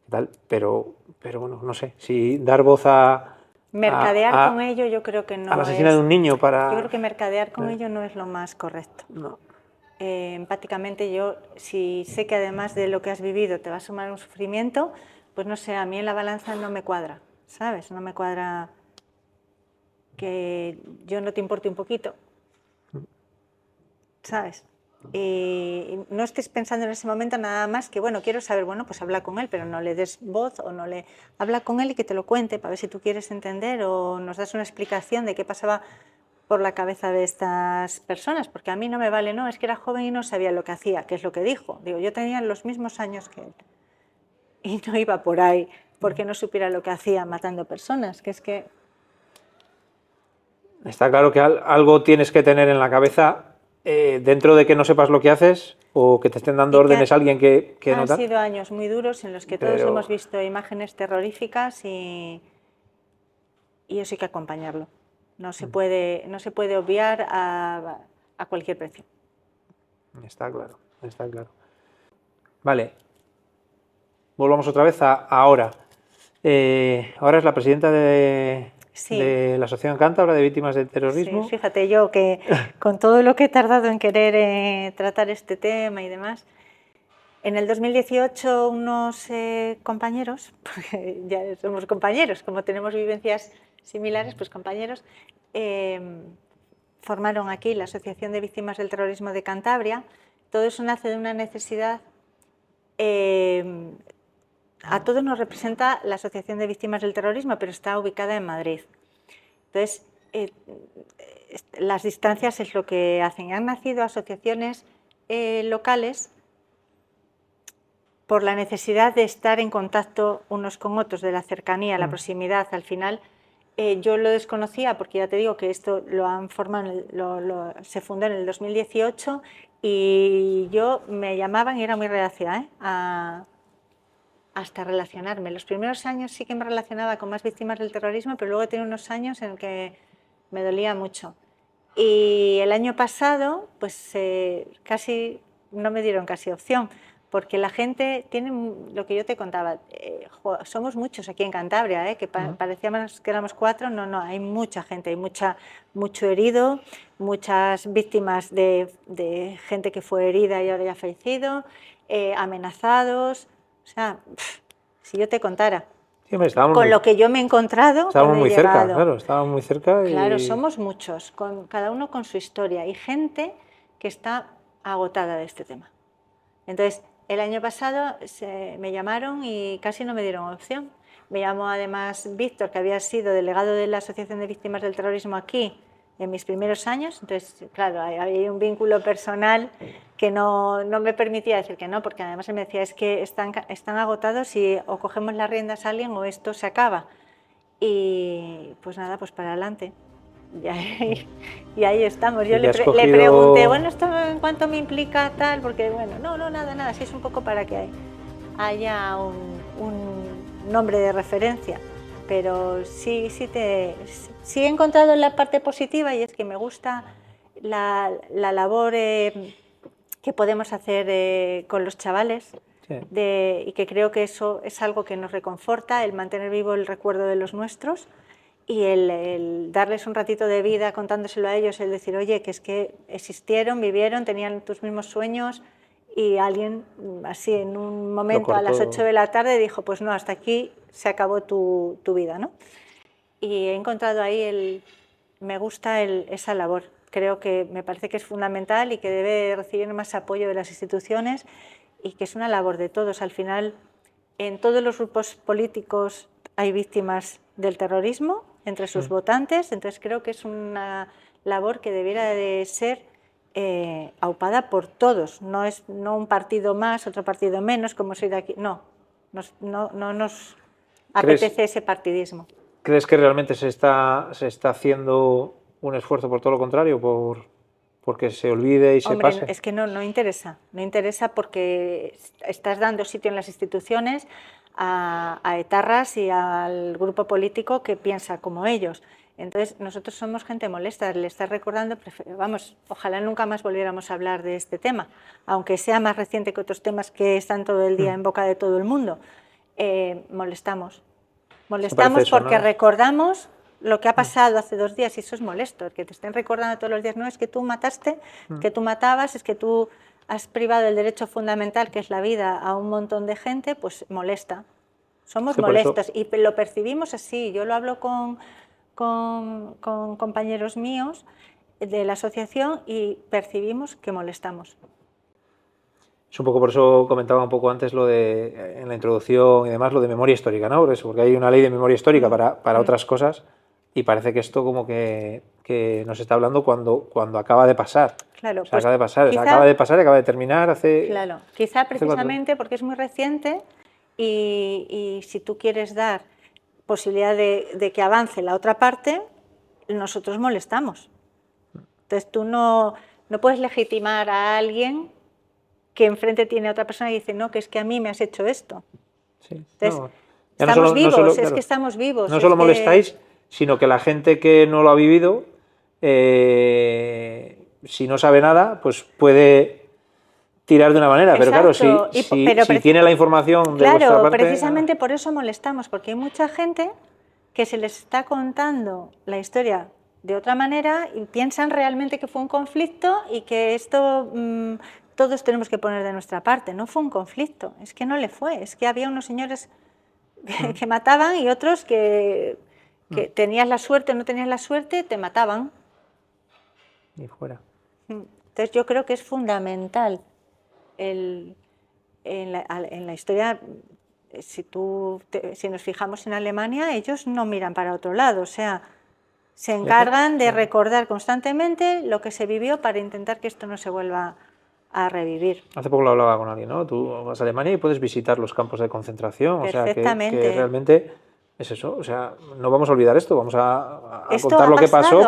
tal, pero bueno, no sé, si dar voz a mercadear con ello yo creo que no al asesinato de un niño para... Yo creo que mercadear con ello no es lo más correcto. No. Empáticamente yo, si sé que además de lo que has vivido te va a sumar un sufrimiento, pues no sé, a mí en la balanza no me cuadra, ¿sabes? No me cuadra que yo no te importe un poquito, ¿sabes? Y no estés pensando en ese momento nada más que, bueno, quiero saber, bueno, pues habla con él, pero no le des voz o no le... Habla con él y que te lo cuente para ver si tú quieres entender o nos das una explicación de qué pasaba por la cabeza de estas personas, porque a mí no me vale, no, es que era joven y no sabía lo que hacía, que es lo que dijo. Digo, yo tenía los mismos años que él y no iba por ahí porque no supiera lo que hacía matando personas, que es que... Está claro que algo tienes que tener en la cabeza dentro de que no sepas lo que haces o que te estén dando órdenes a alguien que no tal. Han sido años muy duros en los que todos hemos visto imágenes terroríficas y eso hay que acompañarlo. No se puede obviar a cualquier precio. Está claro, está claro. Vale, volvamos otra vez a ahora. Ahora es la presidenta de la Asociación Cántabra de Víctimas del Terrorismo. Sí, fíjate yo que con todo lo que he tardado en querer tratar este tema y demás, en el 2018 unos compañeros, porque ya somos compañeros, como tenemos vivencias similares, pues compañeros, formaron aquí la Asociación de Víctimas del Terrorismo de Cantabria. Todo eso nace de una necesidad. A todos nos representa la Asociación de Víctimas del Terrorismo, pero está ubicada en Madrid. Entonces, las distancias es lo que hacen. Han nacido asociaciones locales por la necesidad de estar en contacto unos con otros, de la cercanía, la proximidad. Al final, yo lo desconocía porque ya te digo que esto lo han formado, se fundó en el 2018 y yo me llamaban y era muy reacia hasta relacionarme. Los primeros años sí que me relacionaba con más víctimas del terrorismo, pero luego tenía unos años en que me dolía mucho. Y el año pasado, pues casi no me dieron casi opción, porque la gente tiene lo que yo te contaba. Somos muchos aquí en Cantabria, que parecíamos que éramos 4, no, hay mucha gente, hay mucho herido, muchas víctimas de gente que fue herida y ahora ya ha fallecido, amenazados. O sea, si yo te contara, sí, hombre, con lo que yo me he encontrado, estábamos muy cerca, claro, estábamos muy cerca. Claro, somos muchos, cada uno con su historia y gente que está agotada de este tema. Entonces, el año pasado me llamaron y casi no me dieron opción. Me llamó además Víctor, que había sido delegado de la Asociación de Víctimas del Terrorismo aquí en mis primeros años. Entonces, claro, había un vínculo personal que no me permitía decir que no, porque además él me decía, es que están agotados y o cogemos las riendas a alguien o esto se acaba. Y pues nada, pues para adelante. Y ahí estamos. Yo le pregunté, bueno, ¿esto en cuánto me implica tal? Porque bueno, no, nada, sí es un poco para que haya un nombre de referencia. Pero sí he encontrado la parte positiva y es que me gusta la labor que podemos hacer con los chavales. Sí. Y que creo que eso es algo que nos reconforta, el mantener vivo el recuerdo de los nuestros y el darles un ratito de vida contándoselo a ellos, el decir, oye, que es que existieron, vivieron, tenían tus mismos sueños y alguien así en un momento a las 8 de la tarde dijo, pues no, hasta aquí se acabó tu vida, ¿no? Y he encontrado ahí me gusta esa labor. Creo que me parece que es fundamental y que debe recibir más apoyo de las instituciones y que es una labor de todos. Al final, en todos los grupos políticos hay víctimas del terrorismo, entre sus votantes, entonces creo que es una labor que debiera de ser aupada por todos, no es un partido más, otro partido menos, como soy de aquí, no nos apetece ese partidismo. ¿Crees que realmente se está haciendo un esfuerzo por todo lo contrario, porque se olvide y se pase? Es que no interesa porque estás dando sitio en las instituciones a etarras y al grupo político que piensa como ellos. Entonces, nosotros somos gente molesta, le estás recordando, vamos, ojalá nunca más volviéramos a hablar de este tema, aunque sea más reciente que otros temas que están todo el día en boca de todo el mundo. Molestamos porque recordamos lo que ha pasado hace 2 días y eso es molesto, que te estén recordando todos los días, no, es que tú mataste, es que tú matabas, es que tú has privado el derecho fundamental que es la vida a un montón de gente, pues molesta. Somos molestos y lo percibimos así. Yo lo hablo con compañeros míos de la asociación y percibimos que molestamos. Es un poco por eso comentaba un poco antes lo de, en la introducción y demás, lo de memoria histórica, ¿no? Por eso, porque hay una ley de memoria histórica para otras cosas y parece que esto como que nos está hablando cuando acaba de pasar. Claro, o sea, acaba de pasar, acaba de pasar y acaba de terminar hace... Claro, quizá precisamente porque es muy reciente y si tú quieres dar posibilidad de que avance la otra parte, nosotros molestamos. Entonces tú no puedes legitimar a alguien que enfrente tiene a otra persona y dice, no, que es que a mí me has hecho esto. Sí, entonces, estamos vivos, es que estamos vivos. No solo molestáis, sino que la gente que no lo ha vivido, si no sabe nada, pues puede tirar de una manera. Exacto. Pero claro, si tiene la información de vuestra parte... Precisamente por eso molestamos, porque hay mucha gente que se les está contando la historia de otra manera y piensan realmente que fue un conflicto y que esto... todos tenemos que poner de nuestra parte. No fue un conflicto, es que no le fue, es que había unos señores que mataban y otros que tenías la suerte o no tenías la suerte, te mataban. Y fuera. Entonces yo creo que es fundamental en la historia, si nos fijamos en Alemania, ellos no miran para otro lado, o sea, se encargan de recordar constantemente lo que se vivió para intentar que esto no se vuelva a revivir. Hace poco lo hablaba con alguien, ¿no? Tú vas a Alemania y puedes visitar los campos de concentración, o sea, que realmente es eso, o sea, no vamos a olvidar esto, vamos a contar lo que pasó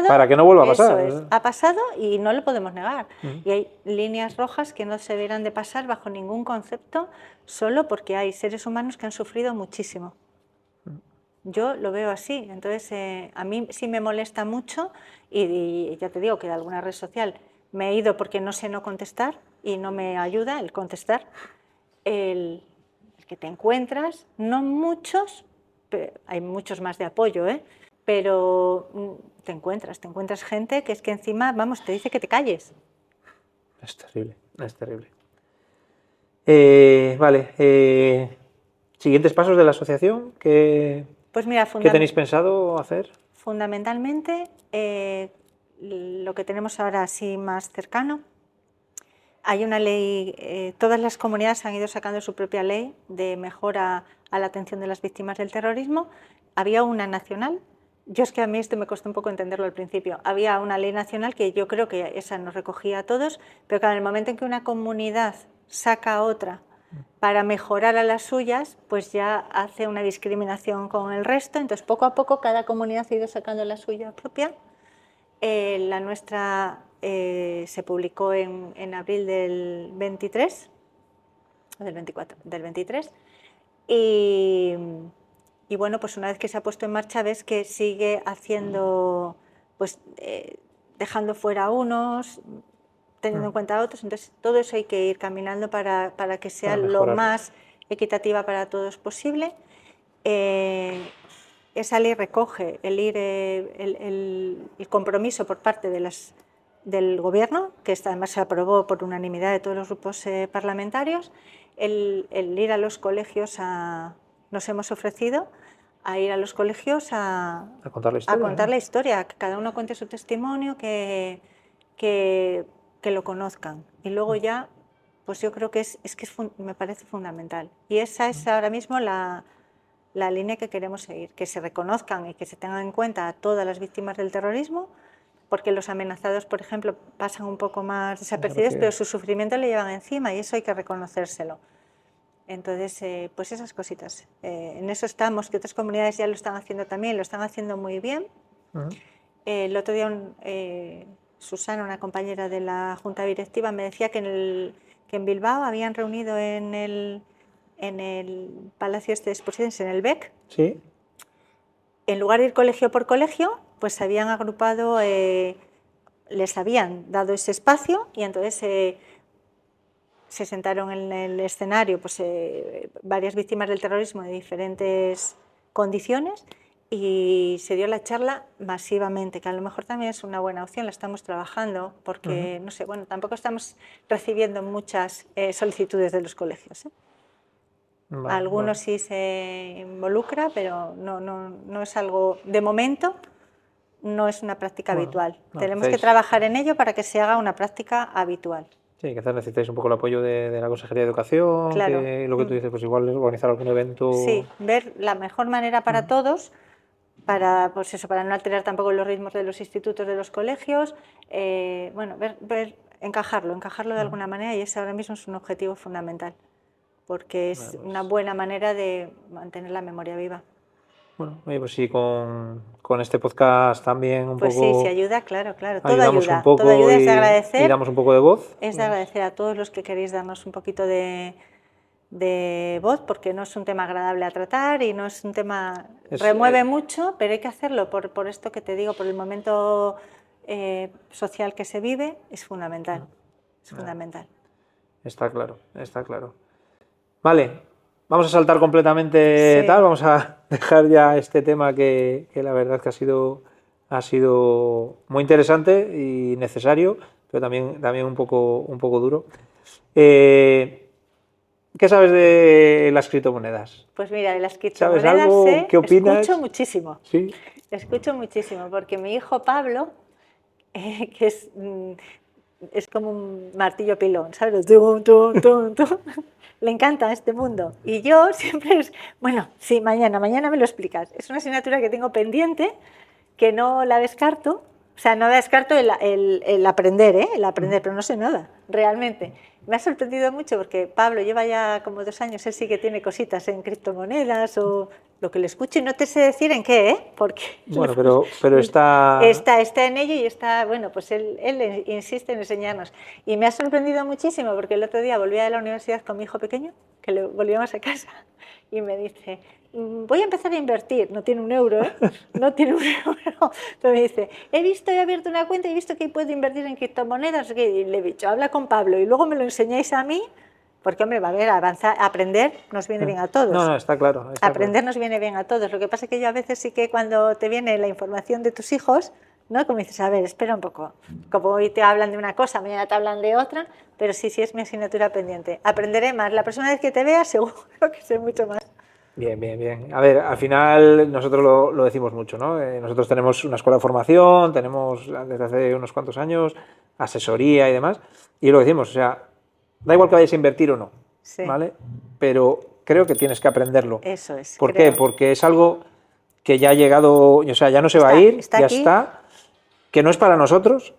para que no vuelva a pasar. Eso es, ha pasado y no lo podemos negar. Y hay líneas rojas que no se deberán de pasar bajo ningún concepto, solo porque hay seres humanos que han sufrido muchísimo. Yo lo veo así, entonces a mí sí me molesta mucho y ya te digo que de alguna red social me he ido porque no sé no contestar y no me ayuda el contestar. El que te encuentras, no muchos, hay muchos más de apoyo, pero te encuentras gente que es que encima, vamos, te dice que te calles. Es terrible, es terrible. Vale, ¿siguientes pasos de la asociación? Pues mira, ¿Qué tenéis pensado hacer? Fundamentalmente, lo que tenemos ahora así más cercano, hay una ley, todas las comunidades han ido sacando su propia ley de mejora a la atención de las víctimas del terrorismo. Había una nacional, yo es que a mí esto me costó un poco entenderlo al principio, había una ley nacional que yo creo que esa nos recogía a todos, pero que en el momento en que una comunidad saca otra para mejorar a las suyas, pues ya hace una discriminación con el resto, entonces poco a poco cada comunidad ha ido sacando la suya propia. La nuestra se publicó en abril del 23, del 24, del 23, y bueno, pues una vez que se ha puesto en marcha ves que sigue haciendo, pues dejando fuera a unos, teniendo en cuenta a otros, entonces todo eso hay que ir caminando para que sea lo más equitativa para todos posible. Esa ley recoge el compromiso por parte del Gobierno, que además se aprobó por unanimidad de todos los grupos parlamentarios, el ir a los colegios, nos hemos ofrecido a ir a los colegios a contar la historia, que cada uno cuente su testimonio, que lo conozcan. Y luego ya, pues yo creo que me parece fundamental. Y esa es ahora mismo la línea que queremos seguir, que se reconozcan y que se tengan en cuenta a todas las víctimas del terrorismo, porque los amenazados, por ejemplo, pasan un poco más desapercibidos, pero su sufrimiento le llevan encima y eso hay que reconocérselo. Entonces, pues esas cositas. En eso estamos, que otras comunidades ya lo están haciendo también, lo están haciendo muy bien. El otro día Susana, una compañera de la Junta Directiva, me decía que en Bilbao habían reunido en el Palacio de Exposiciones, en el BEC. Sí. En lugar de ir colegio por colegio, pues se habían agrupado, les habían dado ese espacio y entonces se sentaron en el escenario pues, varias víctimas del terrorismo de diferentes condiciones y se dio la charla masivamente, que a lo mejor también es una buena opción, la estamos trabajando porque, no sé, bueno, tampoco estamos recibiendo muchas solicitudes de los colegios, ¿eh? Vale, algunos sí se involucra, pero no es algo, de momento, no es una práctica habitual. Tenemos que trabajar en ello para que se haga una práctica habitual. Sí, quizás necesitáis un poco el apoyo de la Consejería de Educación, claro. Que lo que tú dices, pues igual organizar algún evento. Sí, ver la mejor manera para todos, pues eso, para no alterar tampoco los ritmos de los institutos, de los colegios, bueno, encajarlo de alguna manera, y ese ahora mismo es un objetivo fundamental, porque es una buena manera de mantener la memoria viva. Bueno, oye, pues sí, con este podcast también un pues poco... Pues sí, ayuda, claro, todo ayuda. Todo ayuda, es de agradecer. Y damos un poco de voz. Es de agradecer a todos los que queréis darnos un poquito de voz, porque no es un tema agradable a tratar y no es un tema... remueve mucho, pero hay que hacerlo por esto que te digo, por el momento social que se vive, es fundamental. Es fundamental. Está claro, está claro. Vale. Vamos a saltar completamente tal, vamos a dejar ya este tema que la verdad que ha sido muy interesante y necesario, pero también un poco duro. ¿Qué sabes de las criptomonedas? Pues mira, de las criptomonedas ¿Sabes algo? ¿Qué opinas? Escucho muchísimo. ¿Sí? Escucho muchísimo, porque mi hijo Pablo, que es como un martillo pilón, ¿sabes? Le encanta este mundo. Y yo siempre bueno, sí, mañana me lo explicas. Es una asignatura que tengo pendiente, que no la descarto. O sea, no descarto el aprender, pero no sé nada, realmente. Me ha sorprendido mucho porque Pablo lleva ya como 2 años, él sí que tiene cositas en criptomonedas o lo que le escucho y no te sé decir en qué, porque... Bueno, pero está... Está en ello y está, bueno, pues él insiste en enseñarnos. Y me ha sorprendido muchísimo porque el otro día volví de la universidad con mi hijo pequeño, que le volvíamos a casa, y me dice... voy a empezar a invertir, no tiene un euro, no tiene un euro, pero me dice, he abierto una cuenta y he visto que puedo invertir en criptomonedas, y le he dicho, habla con Pablo y luego me lo enseñáis a mí, porque hombre, va a ver, aprender nos viene bien a todos. No, está claro. Aprender nos viene bien a todos, lo que pasa es que yo a veces sí que cuando te viene la información de tus hijos, ¿no? Como dices, a ver, espera un poco, como hoy te hablan de una cosa, mañana te hablan de otra, pero sí es mi asignatura pendiente. Aprenderé más, la próxima vez que te vea seguro que sé mucho más. Bien. A ver, al final nosotros lo decimos mucho, ¿no? Nosotros tenemos una escuela de formación, tenemos desde hace unos cuantos años asesoría y demás, y lo decimos, o sea, da igual que vayas a invertir o no, sí. ¿vale? Pero creo que tienes que aprenderlo. Eso es. ¿Por qué? Porque es algo que ya ha llegado, o sea, ya no se va a ir, ya está, que no es para nosotros,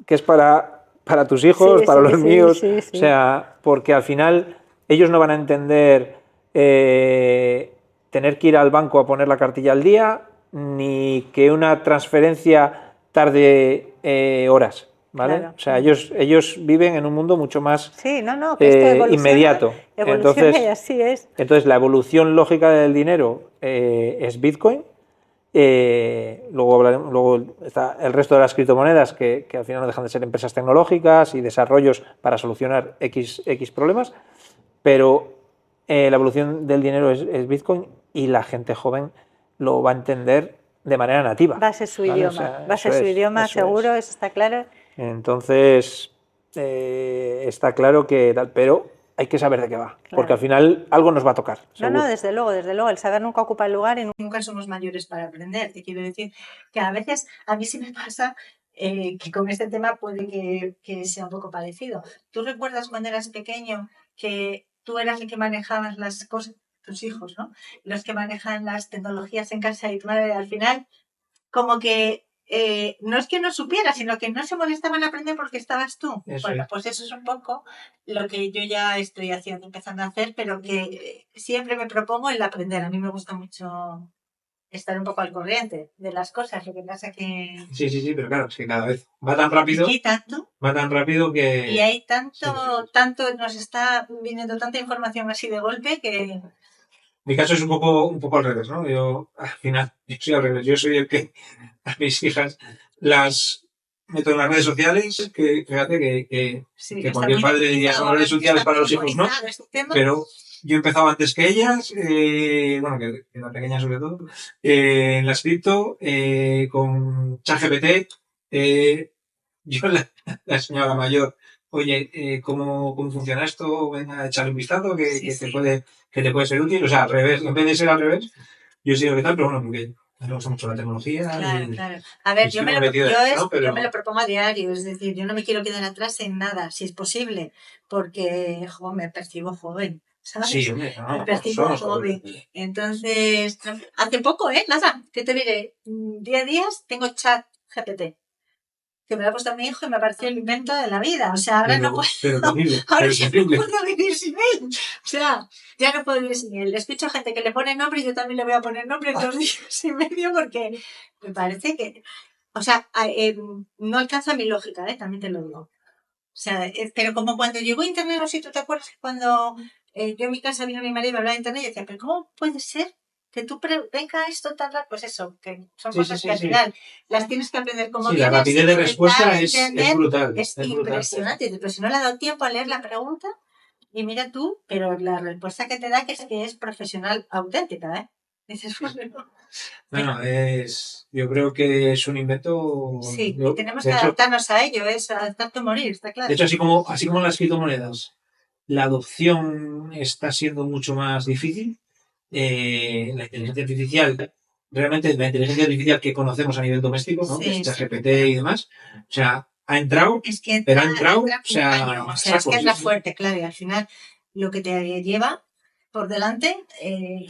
que es para tus hijos, para los míos, o sea, porque al final ellos no van a entender tener que ir al banco a poner la cartilla al día, ni que una transferencia tarde horas, ¿vale? Claro. O sea, ellos viven en un mundo mucho más inmediato. Entonces, así es. Entonces, la evolución lógica del dinero es Bitcoin. Luego está el resto de las criptomonedas que al final no dejan de ser empresas tecnológicas y desarrollos para solucionar X problemas, pero la evolución del dinero es Bitcoin y la gente joven lo va a entender de manera nativa. Va a ser su idioma, o sea, va a ser su idioma, seguro, eso está claro. Entonces, está claro que tal, pero hay que saber de qué va, porque al final algo nos va a tocar. No, desde luego, el saber nunca ocupa el lugar y nunca somos mayores para aprender. Te quiero decir que a veces a mí sí me pasa que con este tema puede que sea un poco parecido. ¿Tú recuerdas cuando eras pequeño que tú eras el que manejabas las cosas, tus hijos, ¿no? Los que manejan las tecnologías en casa y tu madre al final como que no es que no supiera, sino que no se molestaba en aprender porque estabas tú. Eso Bueno, es. pues eso es un poco lo que yo ya estoy empezando a hacer, pero que siempre me propongo el aprender. A mí me gusta mucho estar un poco al corriente de las cosas, lo que pasa que... Sí, pero claro, es que cada vez va tan rápido, que... Y hay tanto, nos está viniendo tanta información así de golpe que... Mi caso es un poco al revés, ¿no? Yo, al final, yo soy al revés. Yo soy el que a mis hijas las meto en las redes sociales, que fíjate que cualquier padre diría son redes sociales para los hijos, ¿no? Pero yo empezaba antes que ellas, bueno, que la pequeña sobre todo, en la cripto, con ChatGPT, yo le enseñaba a la mayor, oye, ¿cómo funciona esto? Venga, echarle un vistazo, que te puede ser útil. O sea, al revés, en vez de ser al revés, yo he sido que tal, pero bueno, porque me gusta mucho la tecnología. Claro. A ver, yo me lo propongo a diario, es decir, yo no me quiero quedar atrás en nada, si es posible, porque me percibo joven. ¿Sabes? Sí, hombre, me percibo joven. Entonces, hace poco, nada, ¿qué te diré? 10 días tengo ChatGPT, que me lo ha puesto a mi hijo y me pareció el invento de la vida. O sea, ahora no puedo vivir sin él. O sea, ya no puedo vivir sin él. Escucho a gente que le pone nombre y yo también le voy a poner nombre en 2 días y medio porque me parece que... O sea, no alcanza mi lógica, también te lo digo. O sea, pero como cuando llegó Internet, no sé si tú te acuerdas, cuando yo en mi casa vino mi marido y me hablaba de Internet y decía, pero ¿cómo puede ser que tú venga esto tan rápido? Pues eso, que son cosas que al final las tienes que aprender como la rapidez de respuesta es brutal. Es impresionante, pero si no le ha dado tiempo a leer la pregunta y mira tú, pero la respuesta que te da que es profesional auténtica, Dices, bueno, yo creo que es un invento. Sí, y tenemos que adaptarnos a ello, adaptarte a morir, está claro. De hecho, así como las criptomonedas, la adopción está siendo mucho más difícil. La inteligencia artificial, realmente la inteligencia artificial que conocemos a nivel doméstico, ¿no? Sí, ChatGPT y demás, o sea, ha entrado, pero ha entrado, o sea, es que entra fuerte, claro, y al final lo que te lleva por delante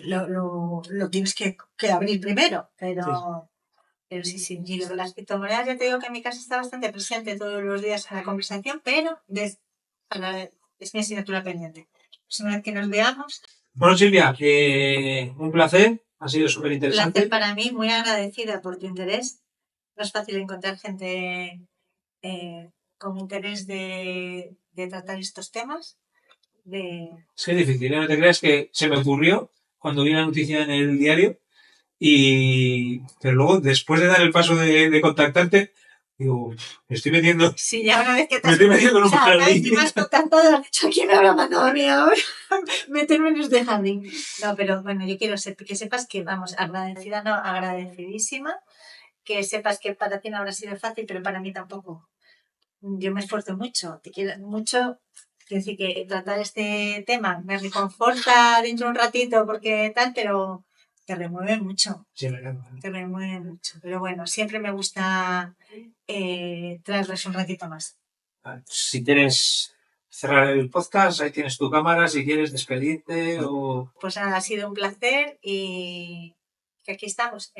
lo tienes que abrir primero, pero sí, y lo de las criptomonedas ya te digo que en mi casa está bastante presente todos los días en la conversación, pero es mi asignatura pendiente. Pues una vez que nos veamos... Bueno, Silvia, un placer, ha sido súper interesante. Un placer para mí, muy agradecida por tu interés. No es fácil encontrar gente con interés de tratar estos temas. Es que es difícil, no te creas que se me ocurrió cuando vi la noticia en el diario, pero luego, después de dar el paso de contactarte, digo, me estoy metiendo. Sí, ya una vez que te me estoy metiendo en un jardín. Si me has contactado, has dicho, ¿quién me habrá mandado a mí ahora? Meterme en este jardín. No, pero bueno, yo quiero que sepas que, vamos, agradecida, no, agradecidísima, que sepas que para ti no habrá sido fácil, pero para mí tampoco. Yo me esfuerzo mucho, te quiero mucho. Quiero decir que tratar este tema me reconforta dentro de un ratito porque tal, pero te remueve mucho. Sí, me encanta. Te remueve mucho. Pero bueno, siempre me gusta traerles un ratito más. Si quieres cerrar el podcast, ahí tienes tu cámara, si quieres despedirte o... Pues ha sido un placer y que aquí estamos.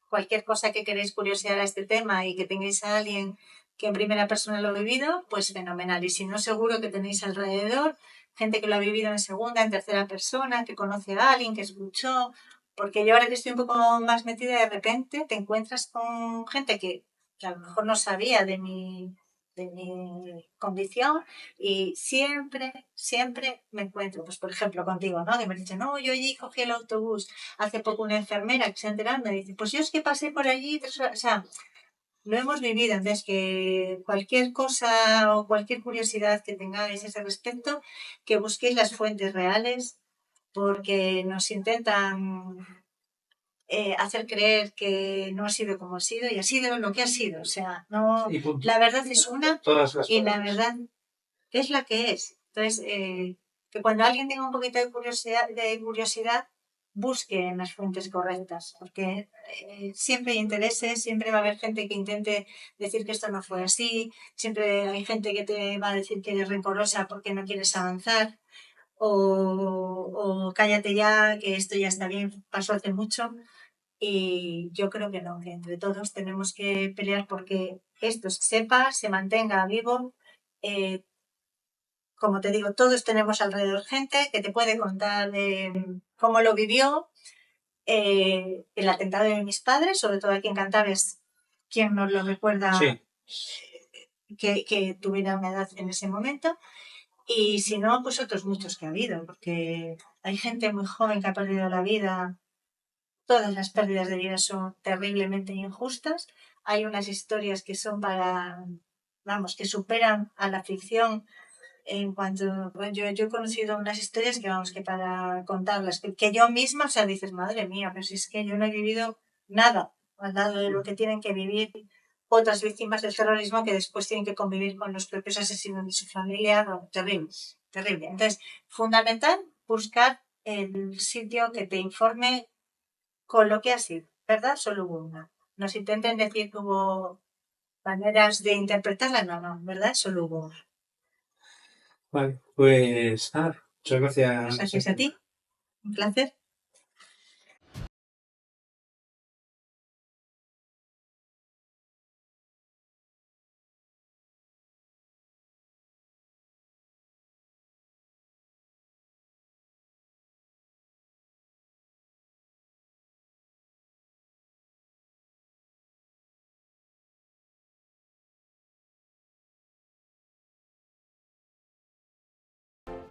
Cualquier cosa que queréis curiosear a este tema y que tengáis a alguien que en primera persona lo ha vivido, pues fenomenal. Y si no, seguro que tenéis alrededor gente que lo ha vivido en segunda, en tercera persona, que conoce a alguien, que escuchó. Porque yo ahora que estoy un poco más metida, de repente te encuentras con gente que a lo mejor no sabía de mi condición y siempre me encuentro, pues por ejemplo contigo, ¿no? Que me dice, no, yo allí cogí el autobús, hace poco una enfermera que se ha enterado me dice, pues yo es que pasé por allí, o sea, lo hemos vivido, entonces que cualquier cosa o cualquier curiosidad que tengáis a ese respecto, que busquéis las fuentes reales, porque nos intentan hacer creer que no ha sido como ha sido y ha sido lo que ha sido. O sea, no, la verdad es una y la verdad es la que es. Entonces, que cuando alguien tenga un poquito de curiosidad busque en las fuentes correctas, porque siempre hay intereses, siempre va a haber gente que intente decir que esto no fue así, siempre hay gente que te va a decir que eres rencorosa porque no quieres avanzar, o cállate ya, que esto ya está bien, pasó hace mucho. y yo creo que no, que entre todos tenemos que pelear porque esto se sepa, se mantenga vivo. Como te digo, todos tenemos alrededor gente que te puede contar cómo lo vivió. El atentado de mis padres, sobre todo aquí en Cantabria, quien nos lo recuerda, Sí. que tuviera una edad en ese momento. Y si no, pues otros muchos que ha habido, porque hay gente muy joven que ha perdido la vida. Todas las pérdidas de vida son terriblemente injustas. Hay unas historias que son que superan a la ficción en cuanto, bueno, yo he conocido unas historias que para contarlas, que yo misma, o sea, dices, madre mía, pero si es que yo no he vivido nada al lado de lo que tienen que vivir otras víctimas del terrorismo que después tienen que convivir con los propios asesinos de su familia. No, terrible, terrible. Entonces, fundamental buscar el sitio que te informe con lo que ha sido, ¿verdad? Solo hubo una. Nos intenten decir que hubo maneras de interpretarla, no, ¿verdad? Solo hubo una. Vale, pues nada, muchas gracias. Gracias a ti, un placer.